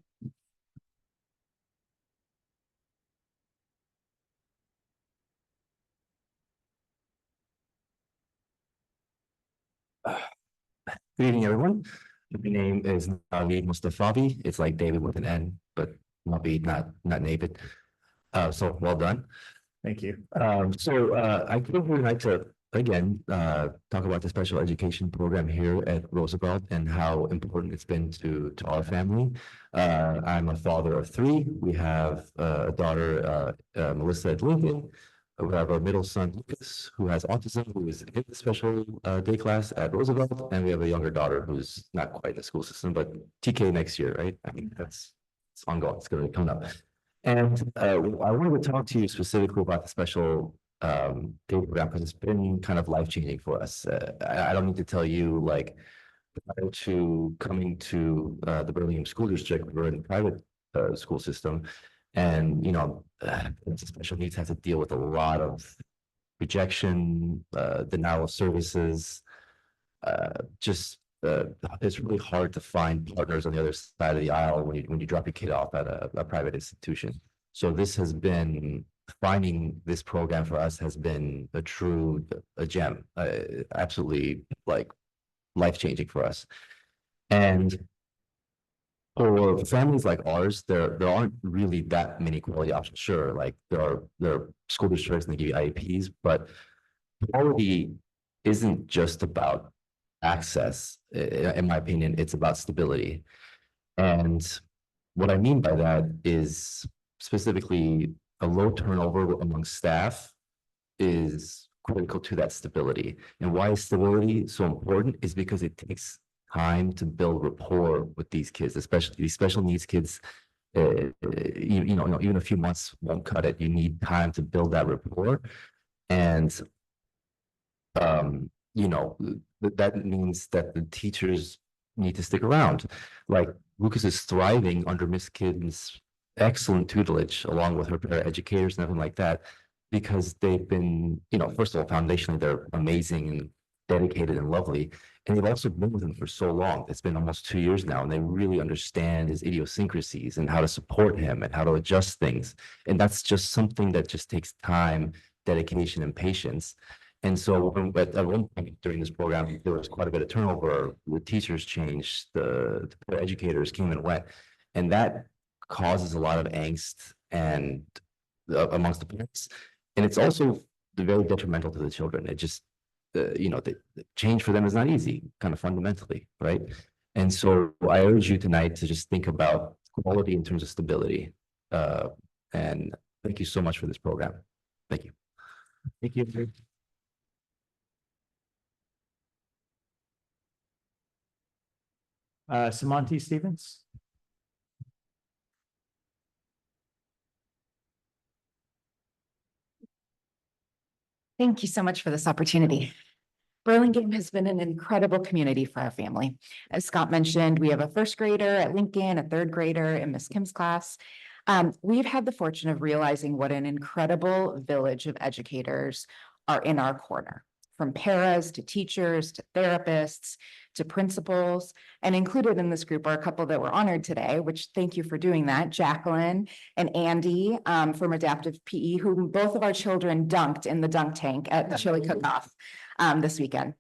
Good evening, everyone. My name is Naveed Mustafavi. It's like David with an N, but Naveed, not David. So well done. Thank you. I would like to again talk about the special education program here at Roosevelt and how important it's been to our family. I'm a father of 3. We have a daughter, Melissa at Lincoln, We have our middle son, Lucas, who has autism, who is in the special day class at Roosevelt, and we have a younger daughter who's not quite in the school system, but TK next year, right? I mean, it's ongoing, it's gonna be coming up. And I wanted to talk to you specifically about the special day program, because it's been kind of life-changing for us. I don't need to tell you, like, prior to coming to the Birmingham School District, we were in the private school system. And, you know, special needs has to deal with a lot of rejection, denial of services. It's really hard to find partners on the other side of the aisle when you drop your kid off at a private institution. So this has been, finding this program for us has been a gem, absolutely like life-changing for us. And for families like ours, there aren't really that many quality options. Sure, like there are school districts and they give you IEPs, but quality isn't just about access. In my opinion, it's about stability. And what I mean by that is specifically a low turnover among staff is critical to that stability. And why is stability so important is because it takes time to build rapport with these kids, especially these special needs kids. You know, even a few months won't cut it. You need time to build that rapport. And, you know, that means that the teachers need to stick around. Like Lucas is thriving under Miss Kidd's excellent tutelage, along with her paraeducators and everything like that, because they've been, you know, first of all, foundationally, they're amazing and dedicated and lovely. And they've also been with him for so long. It's been almost 2 years now, and they really understand his idiosyncrasies and how to support him and how to adjust things. And that's just something that just takes time, dedication, and patience. And so at one point during this program, there was quite a bit of turnover. The teachers changed, the educators came and went, and that causes a lot of angst and amongst the parents. And it's also very detrimental to the children. It just, you know, the change for them is not easy, kind of fundamentally, right? And so I urge you tonight to just think about quality in terms of stability. And thank you so much for this program. Thank you. Thank you. Samonti Stevens. Thank you so much for this opportunity. Burlingame has been an incredible community for our family. As Scott mentioned, we have a first grader at Lincoln, a third grader in Miss Kim's class. We've had the fortune of realizing what an incredible village of educators are in our corner, from paras to teachers to therapists to principals. And included in this group are a couple that were honored today, which thank you for doing that, Jacqueline and Andy from Adaptive PE, who both of our children dunked in the dunk tank at the chili cook-off this weekend.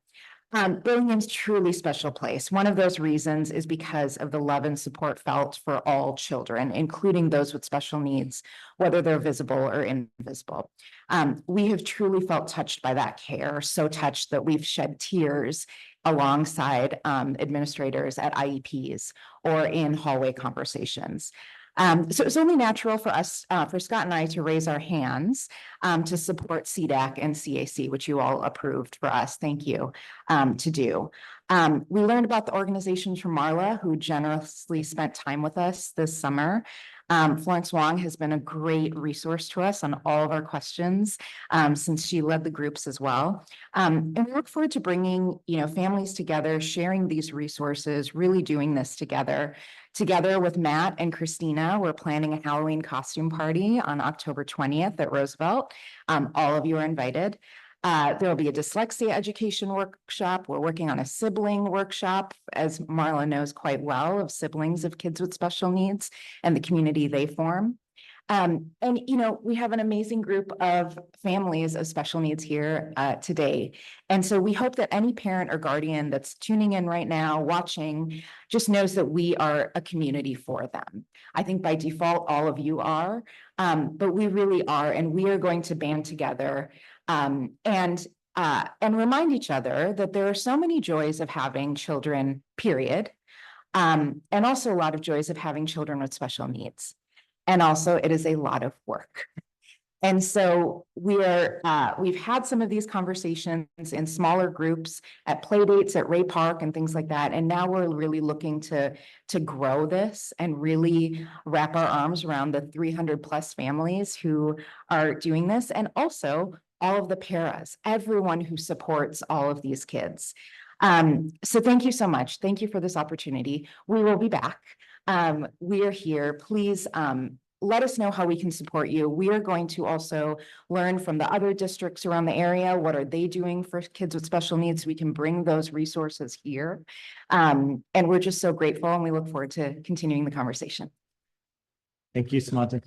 Burlingham's truly special place. One of those reasons is because of the love and support felt for all children, including those with special needs, whether they're visible or invisible. We have truly felt touched by that care, so touched that we've shed tears alongside administrators at IEPs or in hallway conversations. So it's only natural for us, for Scott and I, to raise our hands to support CDAC and CAC, which you all approved for us. Thank you to do. We learned about the organizations from Marla, who generously spent time with us this summer. Florence Wong has been a great resource to us on all of our questions since she led the groups as well. And we look forward to bringing, you know, families together, sharing these resources, really doing this together. Together with Matt and Christina, we're planning a Halloween costume party on October 20th at Roosevelt. All of you are invited. There will be a dyslexia education workshop. We're working on a sibling workshop, as Marla knows quite well, of siblings of kids with special needs and the community they form. And, you know, we have an amazing group of families of special needs here today. And so we hope that any parent or guardian that's tuning in right now, watching, just knows that we are a community for them. I think by default, all of you are, but we really are, and we are going to band together and remind each other that there are so many joys of having children, period. And also a lot of joys of having children with special needs. And also it is a lot of work. And so we've had some of these conversations in smaller groups at play dates at Ray Park and things like that. And now we're really looking to grow this and really wrap our arms around the 300+ families who are doing this. And also all of the paras, everyone who supports all of these kids. So thank you so much. Thank you for this opportunity. We will be back. We are here. Please, let us know how we can support you. We are going to also learn from the other districts around the area. What are they doing for kids with special needs? We can bring those resources here. And we're just so grateful and we look forward to continuing the conversation. Thank you, Samantha.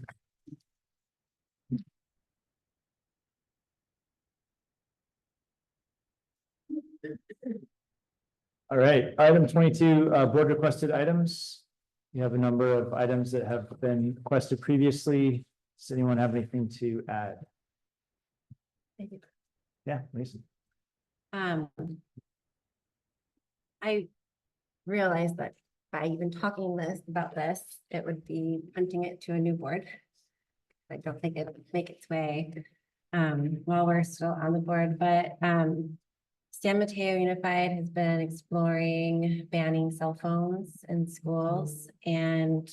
All right, item 22, board requested items. You have a number of items that have been requested previously. Does anyone have anything to add? Yeah, Mason. I realized that by even talking about this, it would be punting it to a new board. I don't think it would make its way while we're still on the board, but San Mateo Unified has been exploring banning cell phones in schools, and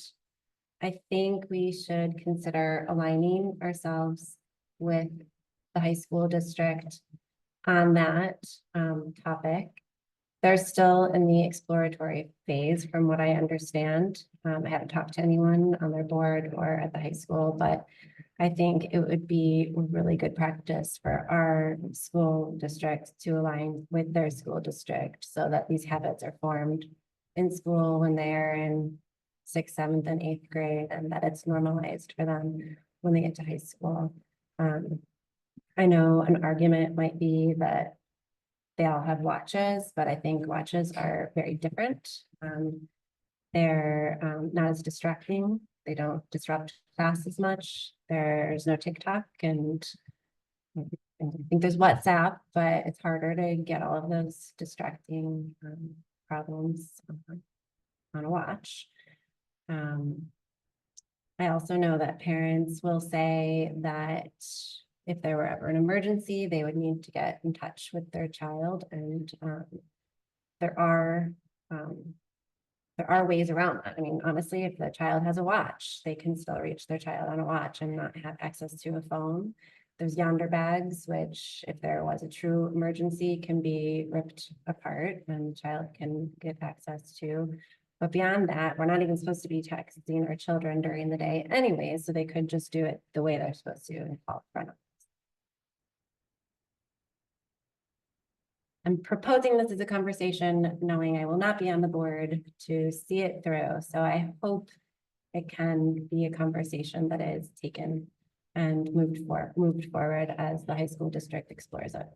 I think we should consider aligning ourselves with the high school district on that topic. They're still in the exploratory phase, from what I understand. I haven't talked to anyone on their board or at the high school, but I think it would be really good practice for our school district to align with their school district so that these habits are formed in school when they're in 6th, 7th, and 8th grade, and that it's normalized for them when they get to high school. I know an argument might be that they all have watches, but I think watches are very different. They're not as distracting. They don't disrupt class as much. There's no TikTok, and I think there's WhatsApp, but it's harder to get all of those distracting problems on a watch. I also know that parents will say that if there were ever an emergency, they would need to get in touch with their child, and there are ways around that. I mean, honestly, if the child has a watch, they can still reach their child on a watch and not have access to a phone. There's yonder bags, which if there was a true emergency can be ripped apart and the child can get access to. But beyond that, we're not even supposed to be texting our children during the day anyway, so they could just do it the way they're supposed to and call a friend. I'm proposing this as a conversation, knowing I will not be on the board to see it through. So I hope it can be a conversation that is taken and moved forward as the high school district explores it.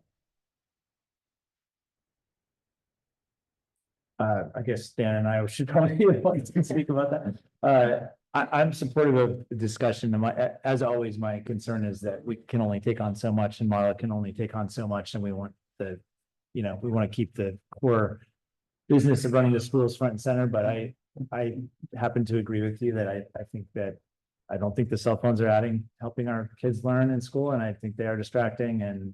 I guess Dan and I should probably want to speak about that. I'm supportive of the discussion. And as always, my concern is that we can only take on so much and Marla can only take on so much, and we want we want to keep the core business of running the schools front and center. But I happen to agree with you that I think that I don't think the cell phones are helping our kids learn in school, and I think they are distracting. And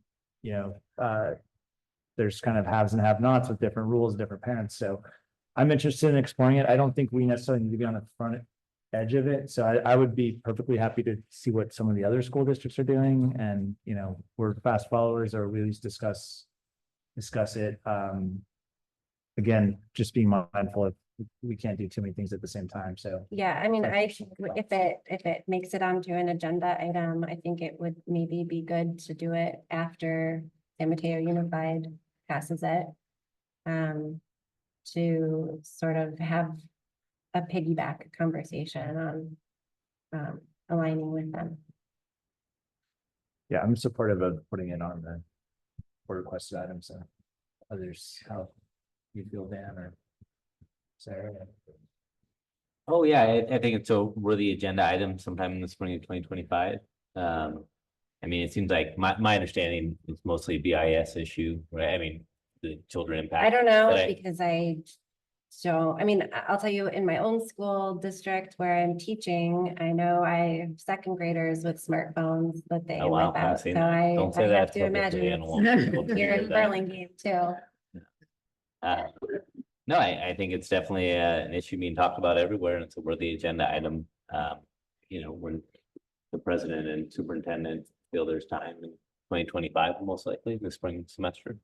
there's kind of haves and have-nots with different rules, different parents. So I'm interested in exploring it. I don't think we necessarily need to be on the front edge of it. So I would be perfectly happy to see what some of the other school districts are doing. And, we're fast followers, or we at least discuss it. Again, just being mindful of we can't do too many things at the same time. So yeah, I mean, if it makes it onto an agenda item, I think it would maybe be good to do it after San Mateo Unified passes it, to sort of have a piggyback conversation on aligning with them. Yeah, I'm supportive of putting it on the requested items. So others, how you feel, Dan or Sarah? Oh, yeah, I think it's a worthy agenda item sometime in the spring of 2025. I mean, it seems like my understanding is mostly a BIS issue, right? I mean, the children impact. I don't know, because I So, I mean, I'll tell you, in my own school district where I'm teaching, I know I have second graders with smartphones that they Oh, wow, whip out. Cassie, So I don't say have that to publicly, imagine I don't want people to you're hear in that. Burlingame too. Uh, No, I think it's definitely an issue being talked about everywhere, and it's a worthy agenda item. When the president and superintendent feel there's time in 2025, most likely the spring semester.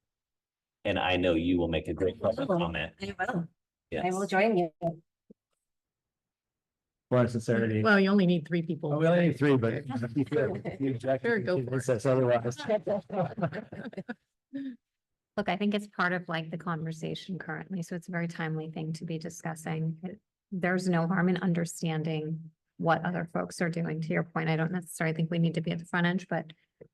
And I know you will make a great public comment. I will. Yes. I will join you. For sincerity. Well, you only need 3 people. We only need 3, but if you feel- if you object, Sure, go you for can it. say so otherwise. Look, I think it's part of like the conversation currently, so it's a very timely thing to be discussing. There's no harm in understanding what other folks are doing. To your point, I don't necessarily think we need to be at the front edge, but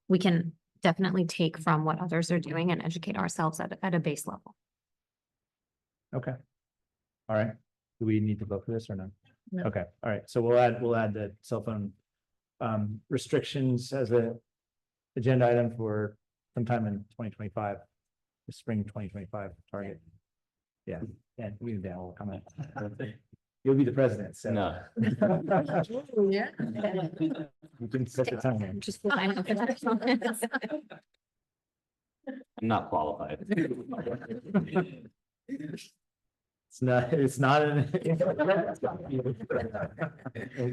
we can definitely take from what others are doing and educate ourselves at a base level. Okay. All right. Do we need to vote for this or no? No. Okay, all right. So we'll add the cell phone restrictions as a agenda item for sometime in 2025, the spring 2025 target. Yeah, and we Dan will comment. You'll be the president, so. No. Yeah. You can set the time. Just line up. I'm not qualified. It's not an.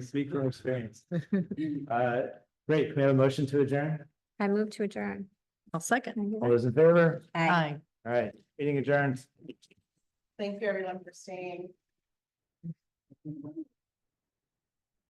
Speak from experience. Great, can we have a motion to adjourn? I move to adjourn. I'll second. All those in favor? Aye. All right, meeting adjourned. Thank you everyone for staying.